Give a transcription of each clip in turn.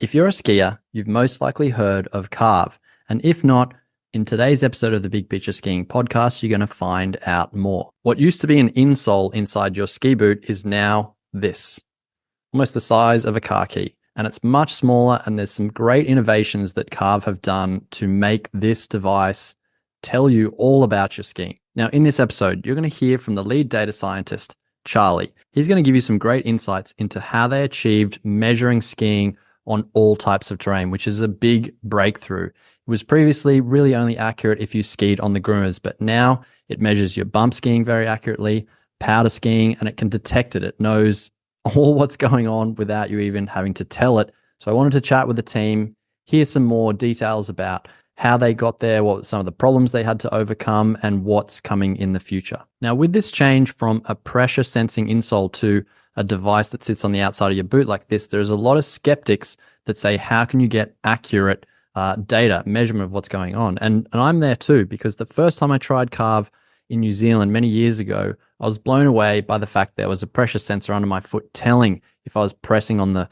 If you're a skier, you've most likely heard of Carv. And if not, in today's episode of the Big Picture Skiing podcast, you're going to find out more. What used to be an insole inside your ski boot is now this, almost the size of a car key. And it's much smaller, and there's some great innovations that Carv have done to make this device tell you all about your skiing. Now, in this episode, you're going to hear from the lead data scientist, Charlie. He's going to give you some great insights into how they achieved measuring skiing on all types of terrain, which is a big breakthrough. It was previously really only accurate if you skied on the groomers, but now it measures your bump skiing very accurately, powder skiing, and it can detect it. It knows all what's going on without you even having to tell it. So I wanted to chat with the team, hear some more details about how they got there, what some of the problems they had to overcome, and what's coming in the future. Now, with this change from a pressure sensing insole to a device that sits on the outside of your boot like this, there's a lot of skeptics that say, how can you get accurate data, measurement of what's going on? And I'm there too, because the first time I tried Carv in New Zealand many years ago, I was blown away by the fact there was a pressure sensor under my foot telling if I was pressing on the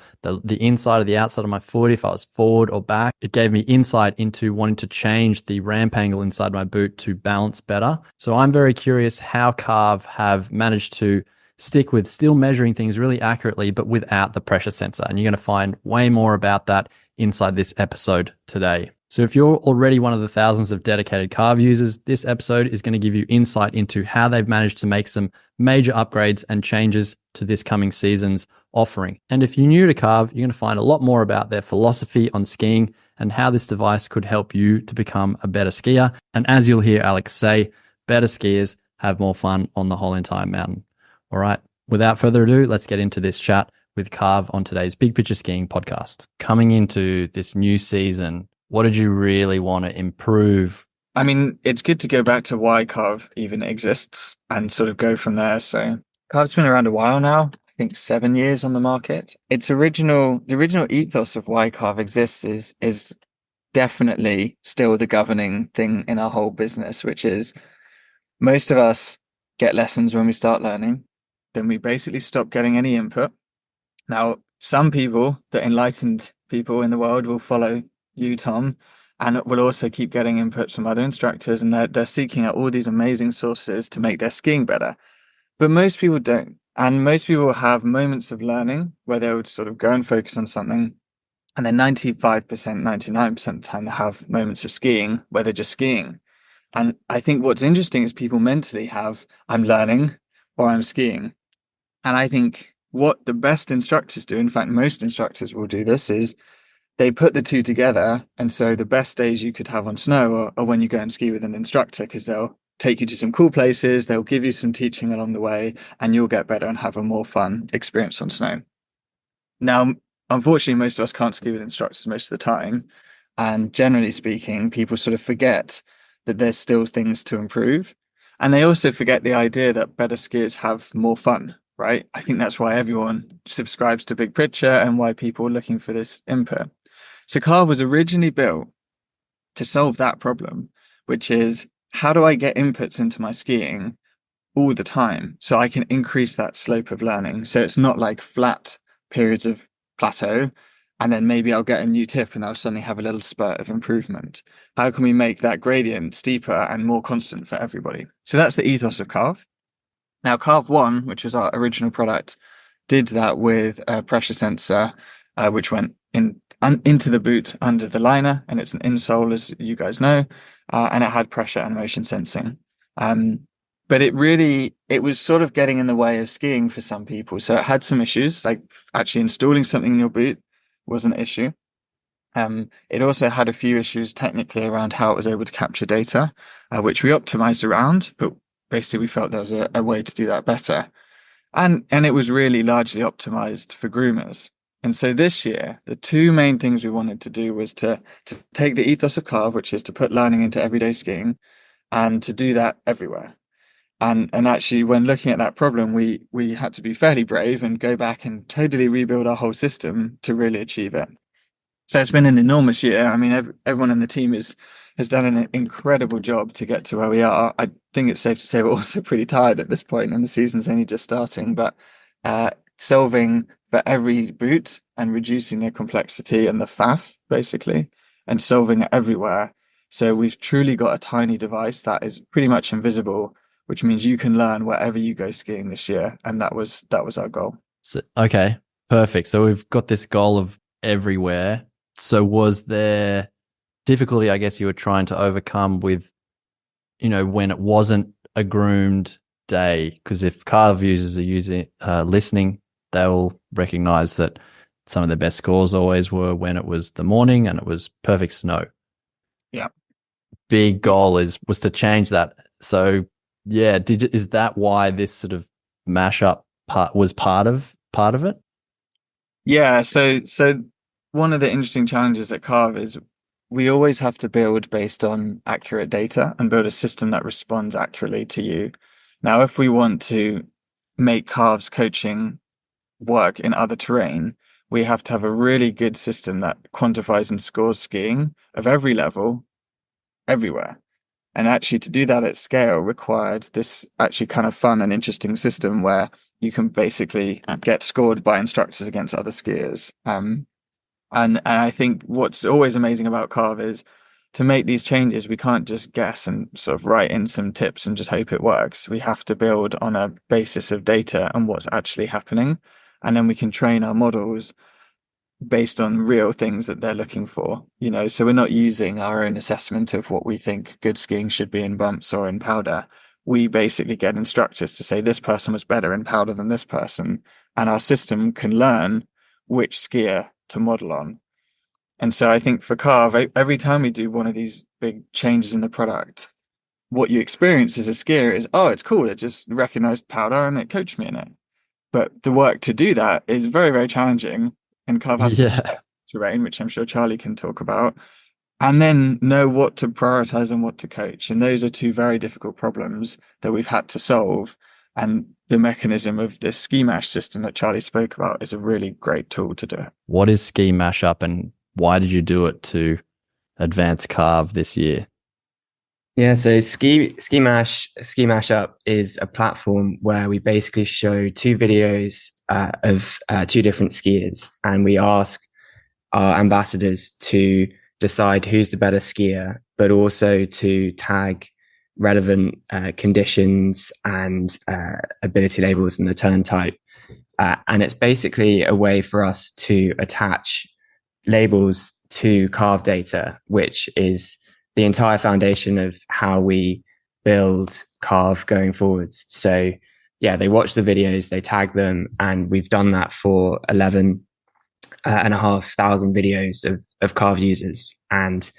inside or the outside of my foot, if I was forward or back. It gave me insight into wanting to change the ramp angle inside my boot to balance better. So I'm very curious how Carv have managed to stick with still measuring things really accurately, but without the pressure sensor. And you're going to find way more about that inside this episode today. So if you're already one of the thousands of dedicated Carv users, this episode is going to give you insight into how they've managed to make some major upgrades and changes to this coming season's offering. And if you're new to Carv, you're going to find a lot more about their philosophy on skiing and how this device could help you to become a better skier. And as you'll hear Alex say, better skiers have more fun on the whole entire mountain. All right, without further ado, let's get into this chat with Carv on today's Big Picture Skiing podcast. Coming into this new season, what did you really want to improve? I mean, it's good to go back to why Carv even exists and sort of go from there. So Carv's been around a while now, I think 7 years on the market. The original ethos of why Carv exists is definitely still the governing thing in our whole business, which is most of us get lessons when we start learning. Then we basically stop getting any input. Now, some people, the enlightened people in the world, will follow you, Tom, and will also keep getting inputs from other instructors, and they're seeking out all these amazing sources to make their skiing better. But most people don't. And most people have moments of learning where they would sort of go and focus on something. And then 95%, 99% of the time, they have moments of skiing where they're just skiing. And I think what's interesting is people mentally have, I'm learning or I'm skiing. And I think what the best instructors do, in fact, most instructors will do this, is they put the two together. And so the best days you could have on snow are when you go and ski with an instructor, because they'll take you to some cool places, they'll give you some teaching along the way, and you'll get better and have a more fun experience on snow. Now, unfortunately, most of us can't ski with instructors most of the time. And generally speaking, people sort of forget that there's still things to improve. And they also forget the idea that better skiers have more fun, right? I think that's why everyone subscribes to Big Picture and why people are looking for this input. So Carv was originally built to solve that problem, which is, how do I get inputs into my skiing all the time so I can increase that slope of learning? So it's not like flat periods of plateau, and then maybe I'll get a new tip and I'll suddenly have a little spurt of improvement. How can we make that gradient steeper and more constant for everybody? So that's the ethos of Carv. Now, Carv 1, which was our original product, did that with a pressure sensor, which went into the boot under the liner, and it's an insole, as you guys know, and it had pressure and motion sensing. But it was sort of getting in the way of skiing for some people. So it had some issues, like actually installing something in your boot was an issue. It also had a few issues technically around how it was able to capture data, which we optimized around, but basically we felt there was a way to do that better. And it was really largely optimized for groomers. And so this year, the two main things we wanted to do was to take the ethos of Carv, which is to put learning into everyday skiing, and to do that everywhere. And actually, when looking at that problem, we had to be fairly brave and go back and totally rebuild our whole system to really achieve it. So it's been an enormous year. I mean, everyone in the team has done an incredible job to get to where we are. I think it's safe to say we're also pretty tired at this point, and the season's only just starting. But solving for every boot and reducing their complexity and the faff, basically, and solving it everywhere. So we've truly got a tiny device that is pretty much invisible, which means you can learn wherever you go skiing this year. And that was our goal. So, okay, perfect. So we've got this goal of everywhere. So was there difficulty, I guess, you were trying to overcome with, when it wasn't a groomed day? Because if Carv users are listening, they'll recognize that some of the best scores always were when it was the morning and it was perfect snow. Yeah. Big goal was to change that. So yeah, is that why this sort of mashup was part of it? Yeah, so one of the interesting challenges at Carv is we always have to build based on accurate data and build a system that responds accurately to you. Now, if we want to make Carv's coaching work in other terrain, we have to have a really good system that quantifies and scores skiing of every level, everywhere. And actually, to do that at scale required this actually kind of fun and interesting system where you can basically get scored by instructors against other skiers. And I think what's always amazing about Carv is to make these changes, we can't just guess and sort of write in some tips and just hope it works. We have to build on a basis of data and what's actually happening. And then we can train our models based on real things that they're looking for, so we're not using our own assessment of what we think good skiing should be in bumps or in powder. We basically get instructors to say this person was better in powder than this person, and our system can learn which skier to model on. And so I think for Carv, every time we do one of these big changes in the product, what you experience as a skier is, oh, it's cool, it just recognized powder and it coached me in it. But the work to do that is very, very challenging. And Carv has to terrain, which I'm sure Charlie can talk about, and then know what to prioritize and what to coach. And those are two very difficult problems that we've had to solve. And the mechanism of this ski mash system that Charlie spoke about is a really great tool to do it. What is ski mashup and why did you do it to advance Carv this year? Yeah, so ski mashup is a platform where we basically show two videos of two different skiers, and we ask our ambassadors to decide who's the better skier, but also to tag relevant conditions and ability labels and the turn type. And it's basically a way for us to attach labels to Carv data, which is the entire foundation of how we build Carv going forwards. So yeah, they watch the videos, they tag them, and we've done that for 11,500 videos of Carv users. And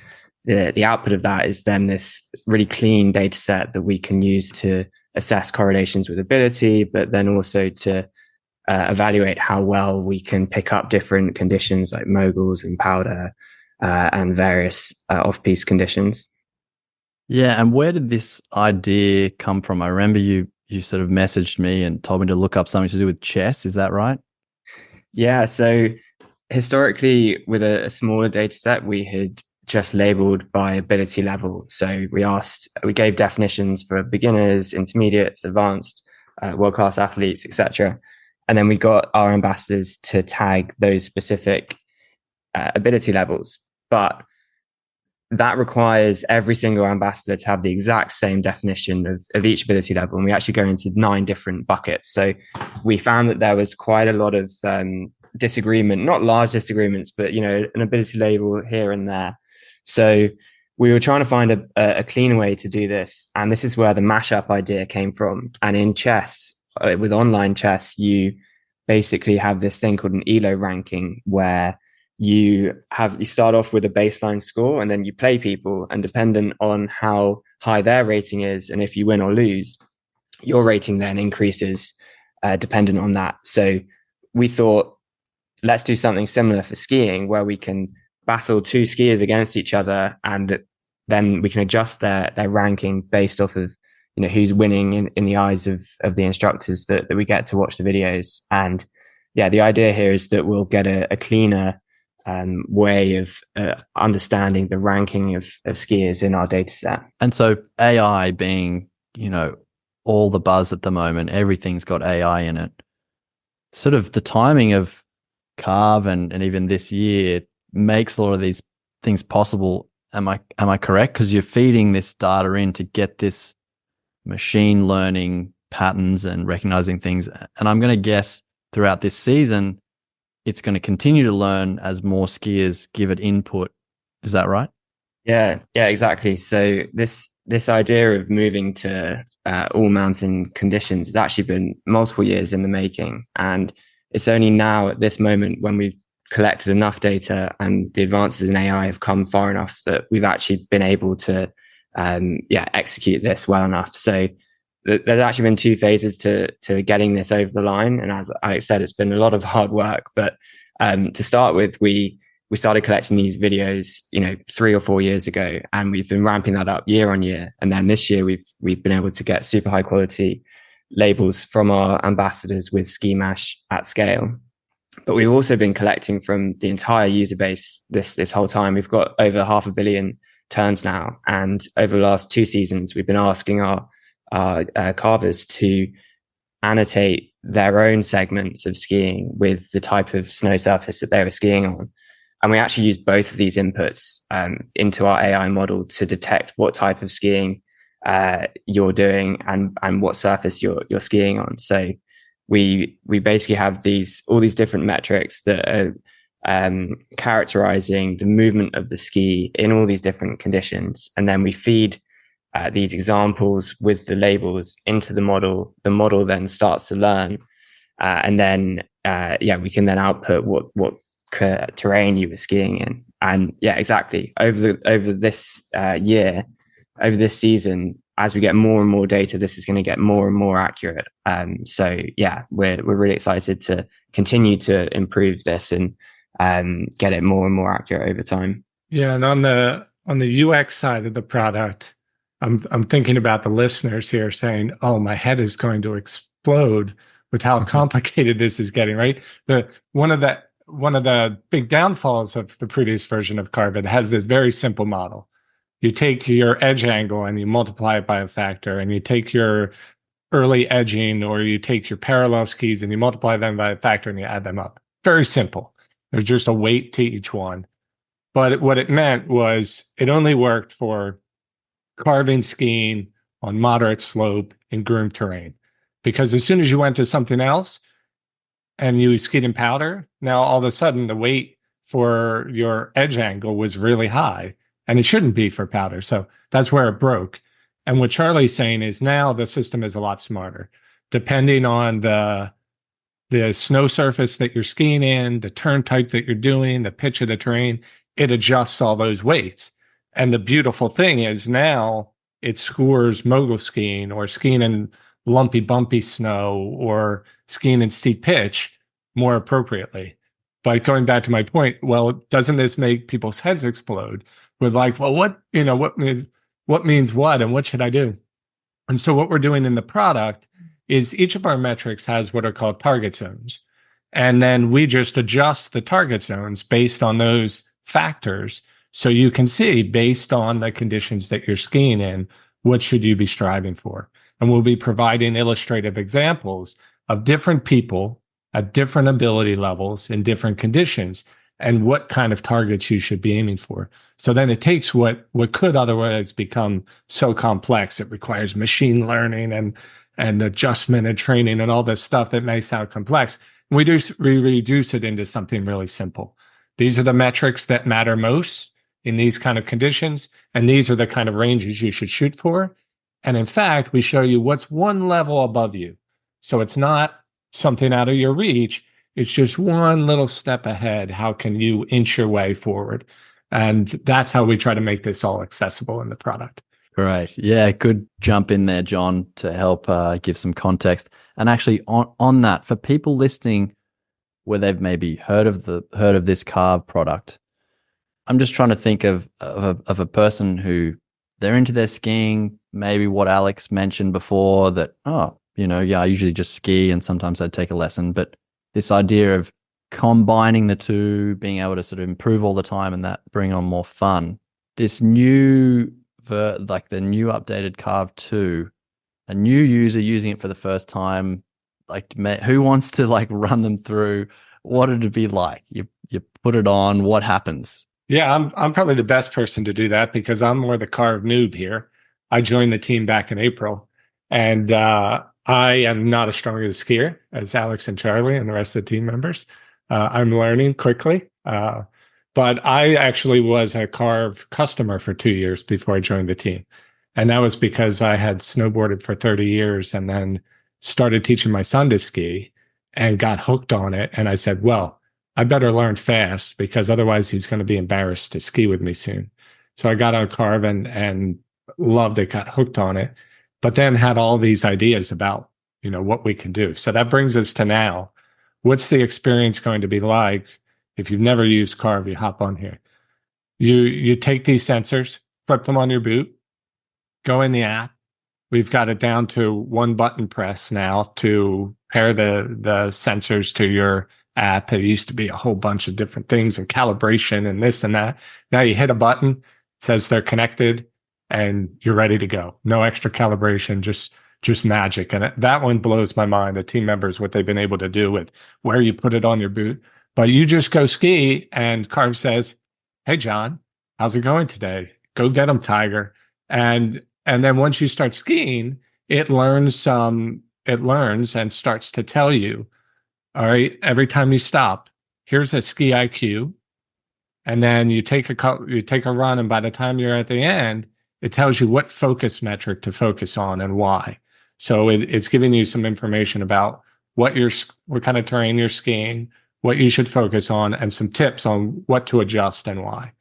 the output of that is then this really clean data set that we can use to assess correlations with ability, but then also to evaluate how well we can pick up different conditions like moguls and powder and various off-piste conditions. Yeah, and where did this idea come from? I remember you sort of messaged me and told me to look up something to do with chess. Is that right? Yeah, so historically, with a smaller data set, we had just labeled by ability level. So we gave definitions for beginners, intermediates, advanced, world-class athletes, etc. And then we got our ambassadors to tag those specific ability levels. But that requires every single ambassador to have the exact same definition of each ability level. And we actually go into 9 different buckets. So we found that there was quite a lot of disagreement, not large disagreements, but, an ability label here and there. So we were trying to find a clean way to do this. And this is where the mashup idea came from. And in chess, with online chess, you basically have this thing called an ELO ranking where you start off with a baseline score and then you play people, and dependent on how high their rating is and if you win or lose, your rating then increases dependent on that. So we thought, let's do something similar for skiing where we can battle 2 skiers against each other, and then we can adjust their ranking based off of who's winning in the eyes of the instructors that we get to watch the videos. And yeah, the idea here is that we'll get a cleaner way of understanding the ranking of skiers in our data set. And so AI being, all the buzz at the moment, everything's got AI in it. Sort of the timing of Carv and even this year makes a lot of these things possible. Am I correct? Because you're feeding this data in to get this machine learning patterns and recognizing things. And I'm going to guess throughout this season, it's going to continue to learn as more skiers give it input. Is that right? Yeah, exactly. So this idea of moving to all mountain conditions has actually been multiple years in the making, and it's only now at this moment when we've collected enough data and the advances in AI have come far enough that we've actually been able to execute this well enough. So there's actually been two phases to getting this over the line, and as Alex said, it's been a lot of hard work. But to start with, we started collecting these videos, 3 or 4 years ago, and we've been ramping that up year on year. And then this year, we've been able to get super high quality labels from our ambassadors with Ski Mash at scale. But we've also been collecting from the entire user base this whole time. We've got over 500 million turns now, and over the last 2 seasons, we've been asking our carvers to annotate their own segments of skiing with the type of snow surface that they were skiing on. And we actually use both of these inputs into our AI model to detect what type of skiing you're doing and what surface you're skiing on. So we basically have all these different metrics that are characterizing the movement of the ski in all these different conditions. And then we feed these examples with the labels into the model. The model then starts to learn. And then, we can then output what terrain you were skiing in. And exactly over this year, over this season, as we get more and more data, this is going to get more and more accurate. We're really excited to continue to improve this and get it more and more accurate over time. Yeah, and on the UX side of the product, I'm thinking about the listeners here saying, "Oh, my head is going to explode with how complicated this is getting." Right? One of the big downfalls of the previous version of Carv, it has this very simple model. You take your edge angle and you multiply it by a factor, and you take your early edging or you take your parallel skis and you multiply them by a factor and you add them up. Very simple. There's just a weight to each one. But what it meant was it only worked for carving skiing on moderate slope in groomed terrain. Because as soon as you went to something else and you skied in powder, now all of a sudden the weight for your edge angle was really high, and it shouldn't be for powder. So that's where it broke. And what Charlie's saying is now the system is a lot smarter. Depending on the snow surface that you're skiing in, the turn type that you're doing, the pitch of the terrain, it adjusts all those weights. And the beautiful thing is now it scores mogul skiing or skiing in lumpy, bumpy snow or skiing in steep pitch more appropriately. But going back to my point, well, doesn't this make people's heads explode? We're like, well, what means what and what should I do? And so what we're doing in the product is each of our metrics has what are called target zones. And then we just adjust the target zones based on those factors. So you can see based on the conditions that you're skiing in, what should you be striving for? And we'll be providing illustrative examples of different people at different ability levels in different conditions and what kind of targets you should be aiming for. So then it takes what could otherwise become so complex. It requires machine learning and adjustment and training and all this stuff that may sound complex. We reduce it into something really simple. These are the metrics that matter most in these kind of conditions, and these are the kind of ranges you should shoot for. And in fact, we show you what's one level above you. So it's not something out of your reach. It's just one little step ahead. How can you inch your way forward? And that's how we try to make this all accessible in the product. Great. Yeah, good jump in there, John, to help give some context. And actually on that, for people listening where they've maybe heard of this Carv product, I'm just trying to think of a person who they're into their skiing, maybe what Alex mentioned before that, I usually just ski and sometimes I take a lesson, but this idea of combining the two, being able to sort of improve all the time and that bring on more fun. This new, like the new updated Carv 2, a new user using it for the first time, like who wants to like run them through what did it be like? You put it on, what happens? Yeah, I'm probably the best person to do that because I'm more the Carv noob here. I joined the team back in April, and I am not as strong as a skier as Alex and Charlie and the rest of the team members. I'm learning quickly, but I actually was a Carv customer for 2 years before I joined the team, and that was because I had snowboarded for 30 years and then started teaching my son to ski and got hooked on it. And I said, well, I better learn fast because otherwise he's going to be embarrassed to ski with me soon. So I got on Carv and loved it, got hooked on it, but then had all these ideas about, what we can do. So that brings us to now. What's the experience going to be like if you've never used Carv? You hop on here. You take these sensors, flip them on your boot, go in the app. We've got it down to one button press now to pair the sensors to your app. It used to be a whole bunch of different things and calibration and this and that. Now you hit a button, it says they're connected, and you're ready to go. No extra calibration, just magic. And that one blows my mind, the team members, what they've been able to do with where you put it on your boot. But you just go ski and Carv says, hey, John, how's it going today? Go get them, Tiger. And then once you start skiing, it learns and starts to tell you, all right, every time you stop, here's a ski IQ. And then you take a run, and by the time you're at the end, it tells you what focus metric to focus on and why. So it's giving you some information about what kind of terrain you're skiing, what you should focus on, and some tips on what to adjust and why.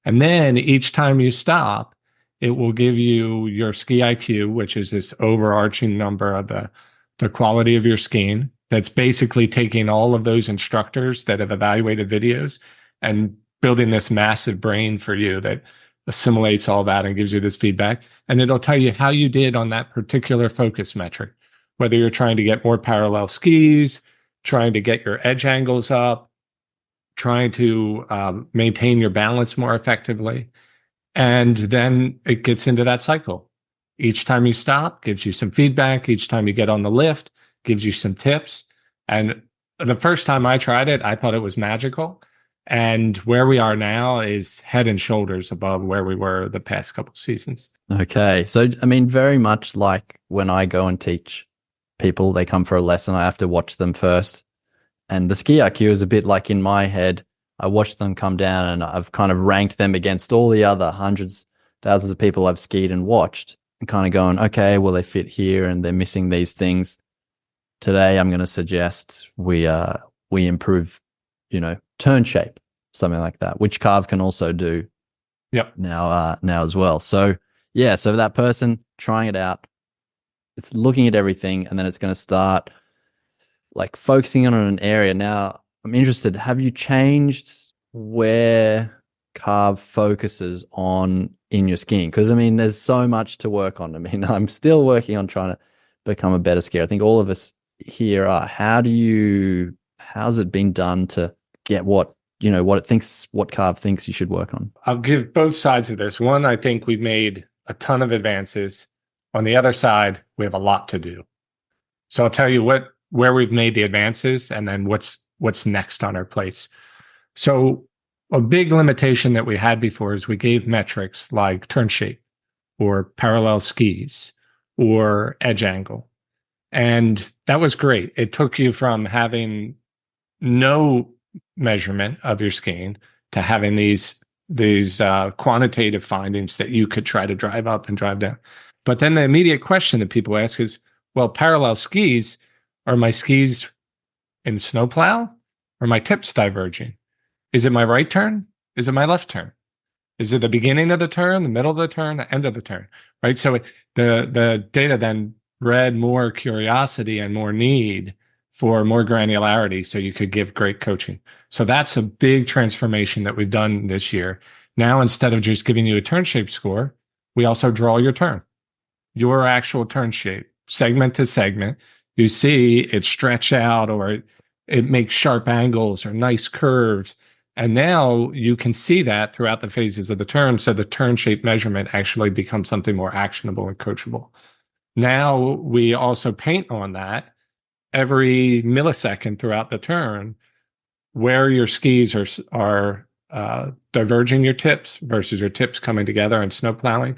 And then each time you stop, it will give you your ski IQ, which is this overarching number of the quality of your skiing. That's basically taking all of those instructors that have evaluated videos and building this massive brain for you that assimilates all that and gives you this feedback. And it'll tell you how you did on that particular focus metric, whether you're trying to get more parallel skis, trying to get your edge angles up, trying to maintain your balance more effectively. And then it gets into that cycle. Each time you stop, gives you some feedback. Each time you get on the lift, gives you some tips. And the first time I tried it, I thought it was magical. And where we are now is head and shoulders above where we were the past couple seasons. Okay. So, I mean, very much like when I go and teach people, they come for a lesson, I have to watch them first. And the ski IQ is a bit like in my head, I watch them come down and I've kind of ranked them against all the other hundreds, thousands of people I've skied and watched and kind of going, okay, well, they fit here and they're missing these things. Today, I'm going to suggest we improve, turn shape, something like that, which Carv can also do. Yep. Now as well. So yeah, so that person trying it out, it's looking at everything, and then it's going to start like focusing on an area. Now, I'm interested, have you changed where Carv focuses on in your skiing? Because I mean, there's so much to work on. I mean, I'm still working on trying to become a better skier. I think all of us here are. How's it been done to get what Carv thinks you should work on? I'll give both sides of this. One, I think we've made a ton of advances. On the other side, we have a lot to do. So I'll tell you where we've made the advances and then what's next on our plates. So a big limitation that we had before is we gave metrics like turn shape or parallel skis or edge angle. And that was great. It took you from having no measurement of your skiing to having these quantitative findings that you could try to drive up and drive down. But then the immediate question that people ask is, well, parallel skis, are my skis in snowplow or my tips diverging? Is it my right turn? Is it my left turn? Is it the beginning of the turn, the middle of the turn, the end of the turn, right? So the data then bred more curiosity and more need for more granularity so you could give great coaching. So that's a big transformation that we've done this year. Now, instead of just giving you a turn shape score, we also draw your turn, your actual turn shape, segment to segment. You see it stretch out or it makes sharp angles or nice curves. And now you can see that throughout the phases of the turn. So the turn shape measurement actually becomes something more actionable and coachable. Now we also paint on that every millisecond throughout the turn where your skis are diverging your tips versus your tips coming together and snow plowing.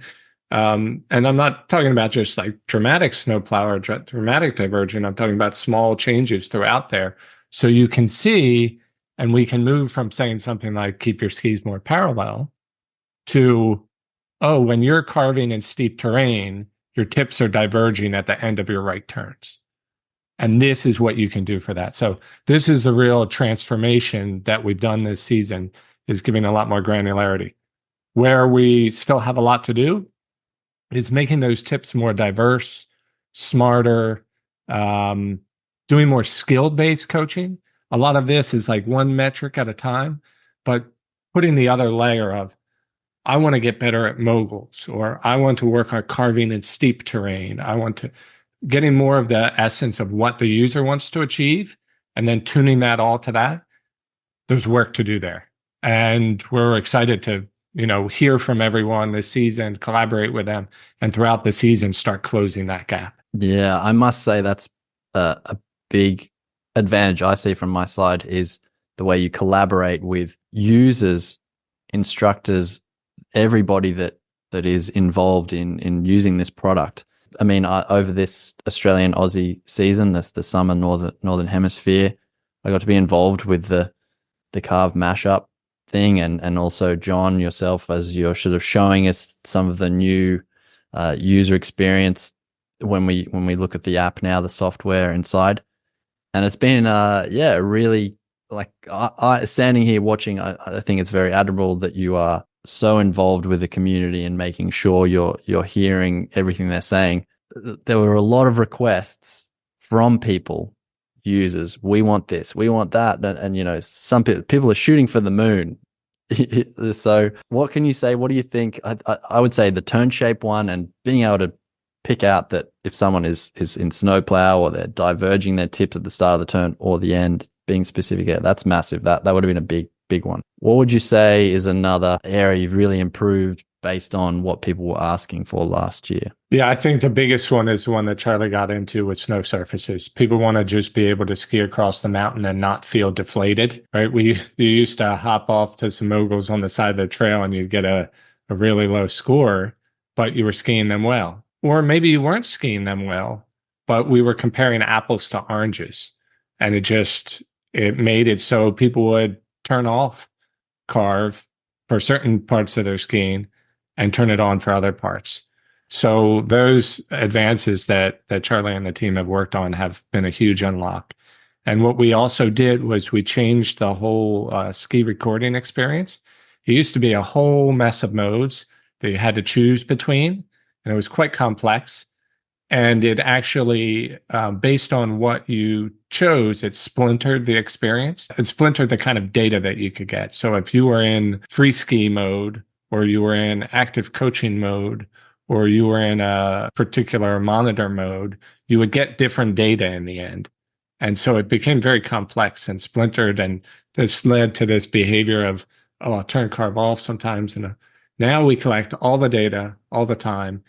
And I'm not talking about just like dramatic snowplow or dramatic diverging. I'm talking about small changes throughout there. So you can see, and we can move from saying something like keep your skis more parallel to, oh, when you're carving in steep terrain, your tips are diverging at the end of your right turns. And this is what you can do for that. So this is the real transformation that we've done this season, is giving a lot more granularity. Where we still have a lot to do is making those tips more diverse, smarter, doing more skill-based coaching. A lot of this is like one metric at a time, but putting the other layer of, I want to get better at moguls, or I want to work on carving in steep terrain. I want to getting more of the essence of what the user wants to achieve, and then tuning that all to that. There's work to do there. And we're excited to, hear from everyone this season, collaborate with them, and throughout the season, start closing that gap. Yeah, I must say that's a big advantage I see from my side, is the way you collaborate with users, instructors, everybody that is involved in using this product. I mean, over this Australian Aussie season, that's the summer northern hemisphere, I got to be involved with the Carv mashup thing, and also John, yourself, as you're sort of showing us some of the new user experience when we look at the app now, the software inside. And it's been really, like, I standing here watching, I think it's very admirable that you are so involved with the community and making sure you're hearing everything they're saying. There were a lot of requests from people, users. We want this, we want that, and some people are shooting for the moon. So what can you say? What do you think? I would say the turn shape one, and being able to pick out that if someone is in snowplow or they're diverging their tips at the start of the turn or the end, being specific, that's massive. That would have been a big one. What would you say is another area you've really improved based on what people were asking for last year? Yeah, I think the biggest one is the one that Charlie got into with snow surfaces. People want to just be able to ski across the mountain and not feel deflated, right? You used to hop off to some moguls on the side of the trail and you'd get a really low score, but you were skiing them well. Or maybe you weren't skiing them well, but we were comparing apples to oranges. And it made it so people would turn off Carv for certain parts of their skiing and turn it on for other parts. So those advances that Charlie and the team have worked on have been a huge unlock. And what we also did was we changed the whole ski recording experience. It used to be a whole mess of modes that you had to choose between, and it was quite complex. And it actually, based on what you chose, it splintered the experience. It splintered the kind of data that you could get. So if you were in free ski mode, or you were in active coaching mode, or you were in a particular monitor mode, you would get different data in the end. And so it became very complex and splintered. And this led to this behavior of, I'll turn Carv off sometimes. And now we collect all the data all the time.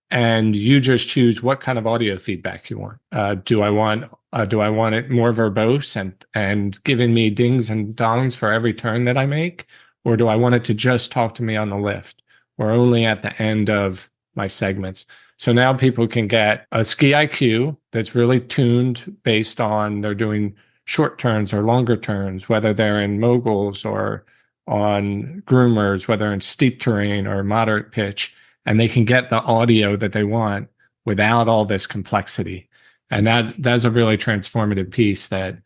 And you just choose what kind of audio feedback you want. Do I want it more verbose and giving me dings and dongs for every turn that I make? Or do I want it to just talk to me on the lift, or only at the end of my segments? So now people can get a ski IQ that's really tuned based on they're doing short turns or longer turns, whether they're in moguls or on groomers, whether in steep terrain or moderate pitch, and they can get the audio that they want without all this complexity. And that's a really transformative piece that,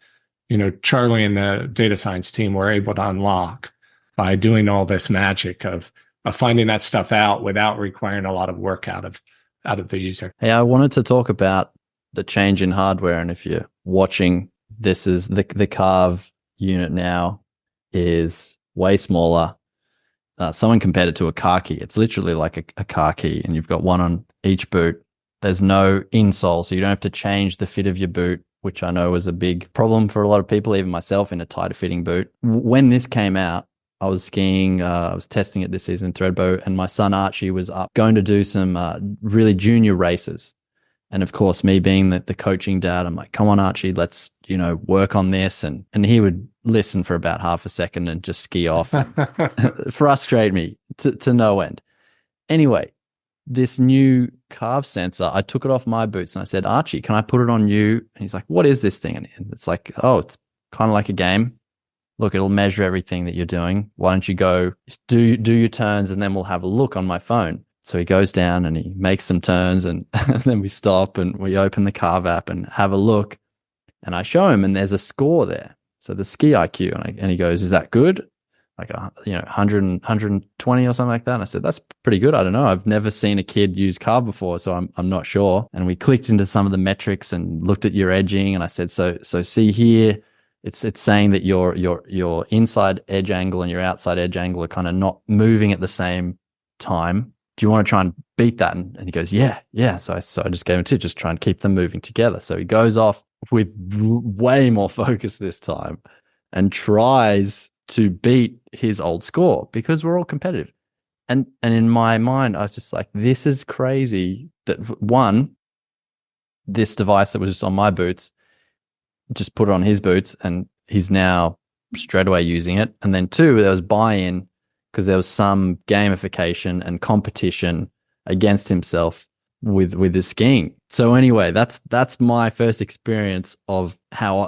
Charlie and the data science team were able to unlock by doing all this magic of finding that stuff out without requiring a lot of work out of the user. Hey, I wanted to talk about the change in hardware, and if you're watching, this is the Carv unit now is way smaller. Someone compared it to a car key. It's literally like a car key, and you've got one on each boot. There's no insole, so you don't have to change the fit of your boot, which I know was a big problem for a lot of people, even myself in a tighter fitting boot. When this came out, I was skiing, I was testing it this season, Threadbow, and my son Archie was up going to do some really junior races. And of course, me being the coaching dad, I'm like, come on, Archie, let's, work on this. And he would listen for about half a second and just ski off, frustrate me to no end. Anyway, this new Carv sensor, I took it off my boots and I said, Archie, can I put it on you? And he's like, what is this thing? And it's like, oh, it's kind of like a game. Look, it'll measure everything that you're doing. Why don't you go do your turns and then we'll have a look on my phone. So he goes down and he makes some turns and then we stop and we open the Carv app and have a look. And I show him and there's a score there. So the ski IQ. And he goes, is that good? Like, 100, 120 or something like that. And I said, that's pretty good. I don't know. I've never seen a kid use Carv before, so I'm not sure. And we clicked into some of the metrics and looked at your edging. And I said, so see here, it's saying that your inside edge angle and your outside edge angle are kind of not moving at the same time. Do you want to try and beat that? And he goes, yeah. So I just gave him to just try and keep them moving together. So he goes off with way more focus this time and tries to beat his old score because we're all competitive. And in my mind, I was just like, this is crazy that one, this device that was just on my boots, just put it on his boots and he's now straight away using it. And then two, there was buy-in because there was some gamification and competition against himself with his skiing. So anyway, that's my first experience of how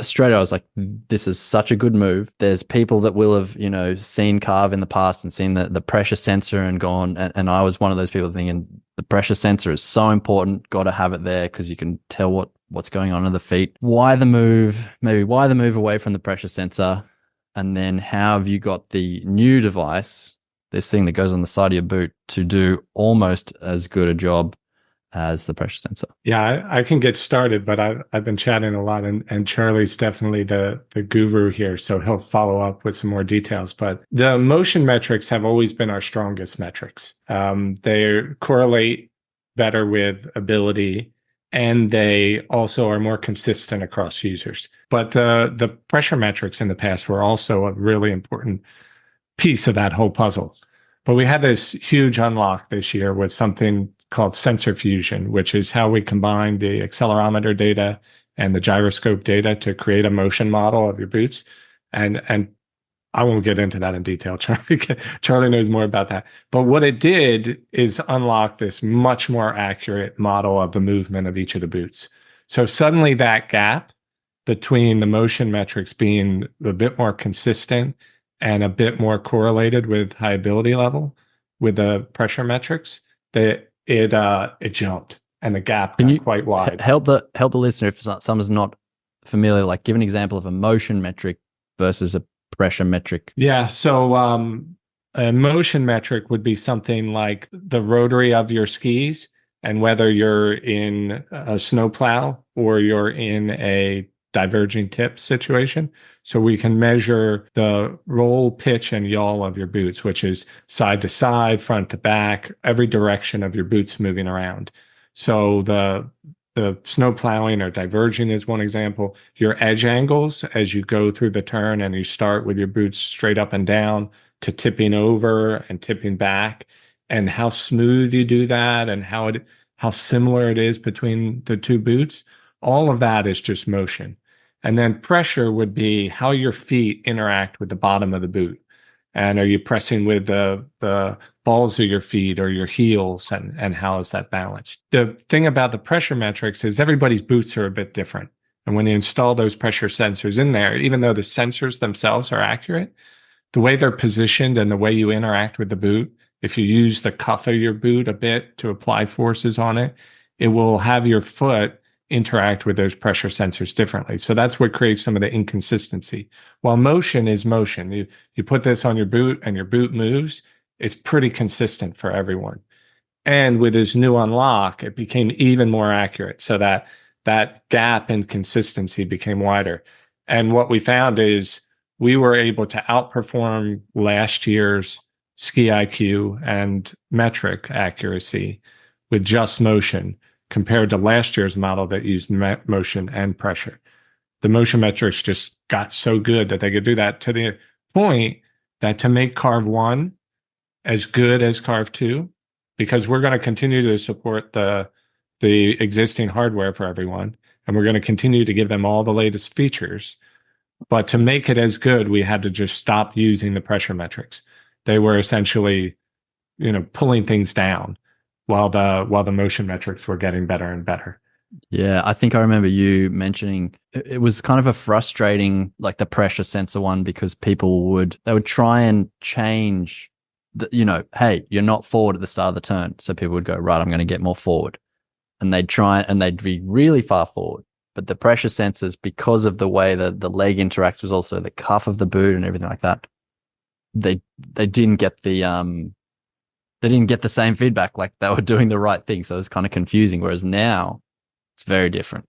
straight away I was like, this is such a good move. There's people that will have seen Carv in the past and seen the pressure sensor and gone, and I was one of those people thinking the pressure sensor is so important, got to have it there because you can tell what's going on in the feet. Why the move away from the pressure sensor? And then how have you got the new device, this thing that goes on the side of your boot, to do almost as good a job as the pressure sensor? Yeah, I can get started, but I've been chatting a lot, and Charlie's definitely the guru here, so he'll follow up with some more details. But the motion metrics have always been our strongest metrics. They correlate better with ability, and they also are more consistent across users. But the pressure metrics in the past were also a really important piece of that whole puzzle. But we had this huge unlock this year with something called sensor fusion, which is how we combine the accelerometer data and the gyroscope data to create a motion model of your boots. And I won't get into that in detail. Charlie knows more about that. But what it did is unlock this much more accurate model of the movement of each of the boots. So suddenly that gap between the motion metrics being a bit more consistent and a bit more correlated with high ability level with the pressure metrics, that it jumped and the gap got quite wide. Help the listener if someone's not familiar, like give an example of a motion metric versus a pressure metric. Yeah, so a motion metric would be something like the rotary of your skis and whether you're in a snowplow or you're in a diverging tip situation. So we can measure the roll, pitch, and yaw of your boots, which is side to side, front to back, every direction of your boots moving around. So the snow plowing or diverging is one example. Your edge angles as you go through the turn and you start with your boots straight up and down to tipping over and tipping back, and how smooth you do that and how similar it is between the two boots. All of that is just motion. And then pressure would be how your feet interact with the bottom of the boot. And are you pressing with the balls of your feet or your heels, and how is that balanced? The thing about the pressure metrics is everybody's boots are a bit different. And when you install those pressure sensors in there, even though the sensors themselves are accurate, the way they're positioned and the way you interact with the boot, if you use the cuff of your boot a bit to apply forces on it, it will have your foot interact with those pressure sensors differently. So that's what creates some of the inconsistency. While motion is motion, you put this on your boot and your boot moves, it's pretty consistent for everyone. And with this new unlock, it became even more accurate so that that gap in consistency became wider. And what we found is we were able to outperform last year's ski IQ and metric accuracy with just motion compared to last year's model that used motion and pressure. The motion metrics just got so good that they could do that, to the point that to make Carv 1 as good as Carv 2, because we're going to continue to support the the existing hardware for everyone, and we're going to continue to give them all the latest features. But to make it as good, we had to just stop using the pressure metrics. They were essentially, pulling things down while the motion metrics were getting better and better. Yeah, I think I remember you mentioning it was kind of a frustrating, like the pressure sensor one, because they would try and change hey, you're not forward at the start of the turn. So people would go, right, I'm going to get more forward. And they'd try and they'd be really far forward. But the pressure sensors, because of the way that the leg interacts with also the cuff of the boot and everything like that, they didn't get the same feedback, like they were doing the right thing. So it was kind of confusing. Whereas now it's very different.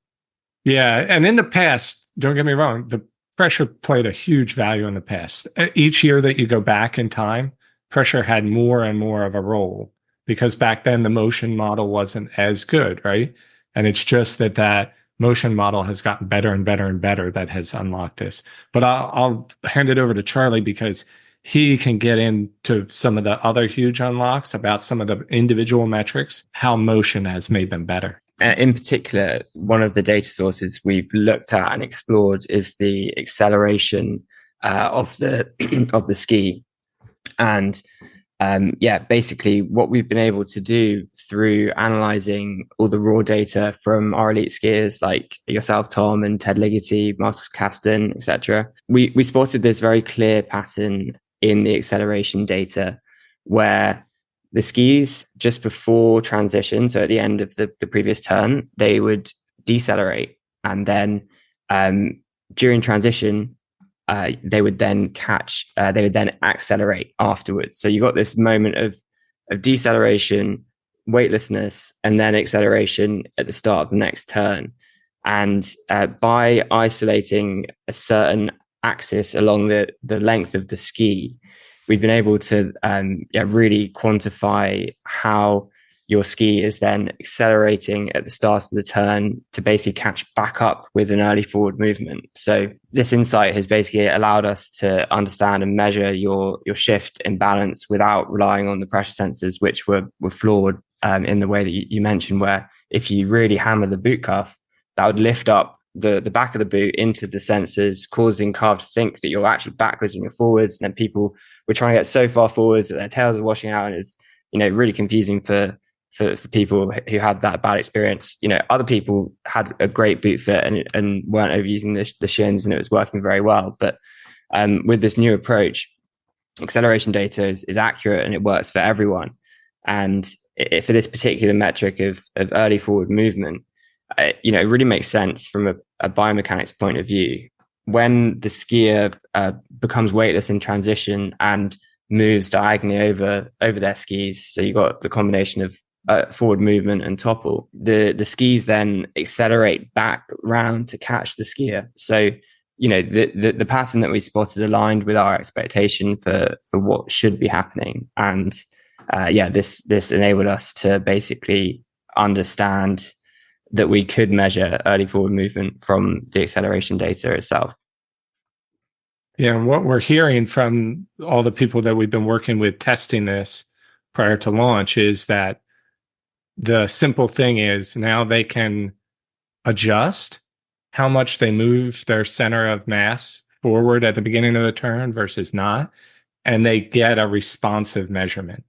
Yeah. And in the past, don't get me wrong, the pressure played a huge value in the past. Each year that you go back in time, pressure had more and more of a role, because back then the motion model wasn't as good, right? And it's just that motion model has gotten better and better and better that has unlocked this. But I'll hand it over to Charlie, because he can get into some of the other huge unlocks about some of the individual metrics, how motion has made them better. In particular, one of the data sources we've looked at and explored is the acceleration of the ski. And basically what we've been able to do through analyzing all the raw data from our elite skiers like yourself, Tom, and Ted Ligety, Marcus Caston, etc. We spotted this very clear pattern in the acceleration data where the skis just before transition, so at the end of the previous turn, they would decelerate, and then during transition, they would then accelerate afterwards. So you got this moment of deceleration, weightlessness, and then acceleration at the start of the next turn. And by isolating a certain axis along the length of the ski, we've been able to really quantify how your ski is then accelerating at the start of the turn to basically catch back up with an early forward movement. So this insight has basically allowed us to understand and measure your shift in balance without relying on the pressure sensors, which were flawed in the way that you mentioned, where if you really hammer the boot cuff, that would lift up the back of the boot into the sensors, causing Carv to think that you're actually backwards when you're forwards. And then people were trying to get so far forwards that their tails are washing out, and it's really confusing for people who had that bad experience. Other people had a great boot fit and weren't overusing the shins, and it was working very well. But with this new approach, acceleration data is accurate and it works for everyone. And for this particular metric of early forward movement, it really makes sense from a biomechanics point of view. When the skier becomes weightless in transition and moves diagonally over their skis, so you got the combination of forward movement and topple, the skis then accelerate back round to catch the skier. So the pattern that we spotted aligned with our expectation for what should be happening. And this enabled us to basically understand that we could measure early forward movement from the acceleration data itself. Yeah, and what we're hearing from all the people that we've been working with testing this prior to launch is that the simple thing is now they can adjust how much they move their center of mass forward at the beginning of the turn versus not, and they get a responsive measurement.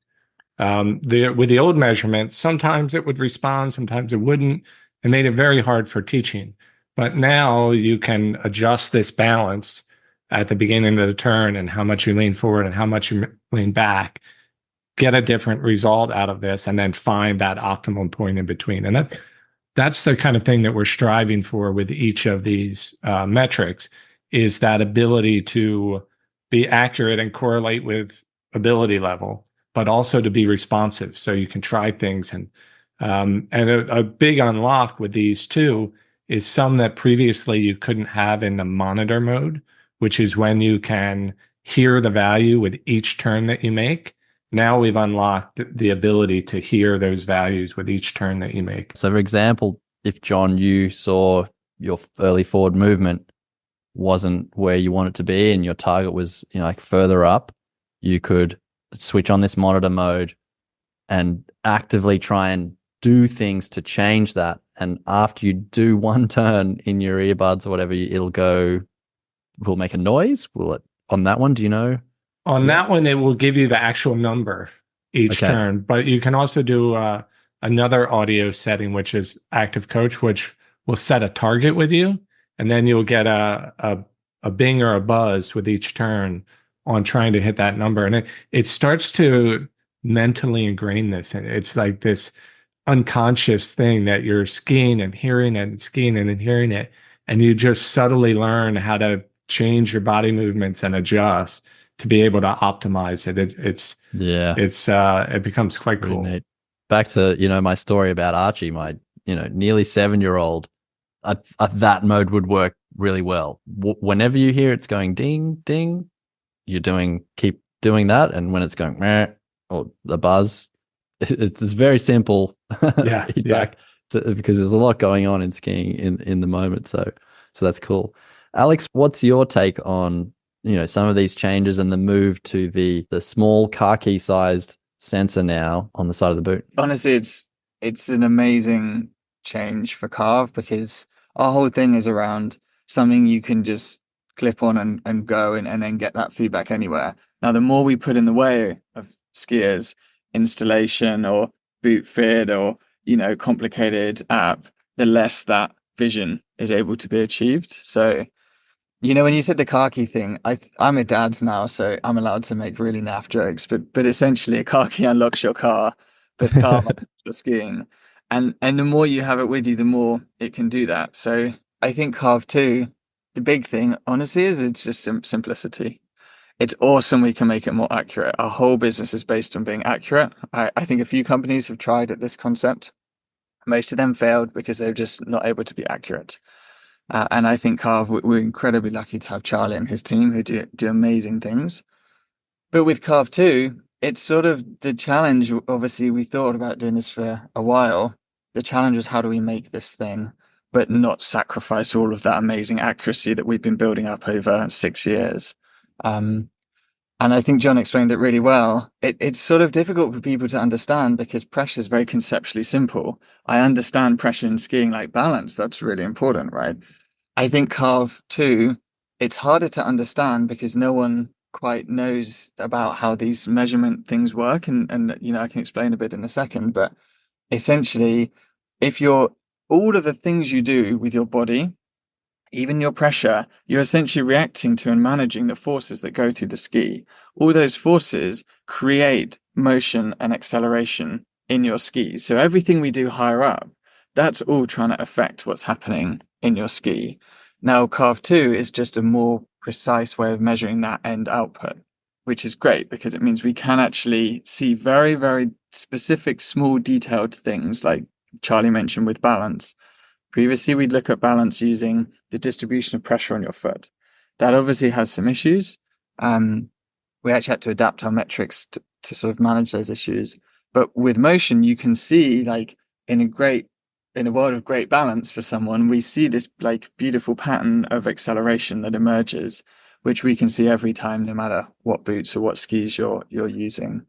With the old measurement, sometimes it would respond, sometimes it wouldn't. It made it very hard for teaching. But now you can adjust this balance at the beginning of the turn and how much you lean forward and how much you lean back, get a different result out of this, and then find that optimal point in between. And that's the kind of thing that we're striving for with each of these metrics, is that ability to be accurate and correlate with ability level, but also to be responsive so you can try things. And a big unlock with these two is some that previously you couldn't have in the monitor mode, which is when you can hear the value with each turn that you make. Now we've unlocked the ability to hear those values with each turn that you make. So for example, if John, you saw your early forward movement wasn't where you want it to be and your target was like further up, you could switch on this monitor mode and actively try and do things to change that. And after you do one turn in your earbuds or whatever, will make a noise. Will it on that one? Do you know? On that one, it will give you the actual number each turn, but you can also do another audio setting, which is Active Coach, which will set a target with you, and then you'll get a bing or a buzz with each turn on trying to hit that number. And it starts to mentally ingrain this. And it's like this unconscious thing that you're skiing and hearing it and skiing and hearing it. And you just subtly learn how to change your body movements and adjust to be able to optimize it. It becomes quite cool. Neat. Back to, my story about Archie, my, nearly 7-year-old, that mode would work really well. Whenever you hear it's going ding, ding, keep doing that. And when it's going meh, or the buzz, it's very simple feedback because there's a lot going on in skiing in the moment. So that's cool. Alex, what's your take on, some of these changes and the move to the small car key sized sensor now on the side of the boot? Honestly, it's an amazing change for Carv because our whole thing is around something you can just clip on and go and then get that feedback anywhere. Now, the more we put in the way of skiers, installation or boot fit or, complicated app, the less that vision is able to be achieved. So, when you said the car key thing, I'm a dad's now, so I'm allowed to make really naff jokes, but essentially a car key unlocks your car, but car unlocks your skiing. And the more you have it with you, the more it can do that. So I think Carv 2, the big thing, honestly, is it's just simplicity. It's awesome we can make it more accurate. Our whole business is based on being accurate. I think a few companies have tried at this concept. Most of them failed because they're just not able to be accurate. And I think Carv, we're incredibly lucky to have Charlie and his team who do amazing things. But with Carv 2, it's sort of the challenge. Obviously, we thought about doing this for a while. The challenge was, how do we make this thing, but not sacrifice all of that amazing accuracy that we've been building up over 6 years? And I think John explained it really well. It's sort of difficult for people to understand because pressure is very conceptually simple. I understand pressure in skiing like balance. That's really important, right? I think Carv 2, it's harder to understand because no one quite knows about how these measurement things work. And I can explain a bit in a second, but essentially, all of the things you do with your body, even your pressure, you're essentially reacting to and managing the forces that go through the ski. All those forces create motion and acceleration in your skis. So everything we do higher up, that's all trying to affect what's happening in your ski. Now, Carv 2 is just a more precise way of measuring that end output, which is great because it means we can actually see very, very specific, small, detailed things like Charlie mentioned with balance. Previously, we'd look at balance using the distribution of pressure on your foot. That obviously has some issues. We actually had to adapt our metrics to sort of manage those issues. But with motion, you can see, like, in a world of great balance for someone, we see this like beautiful pattern of acceleration that emerges, which we can see every time, no matter what boots or what skis you're using.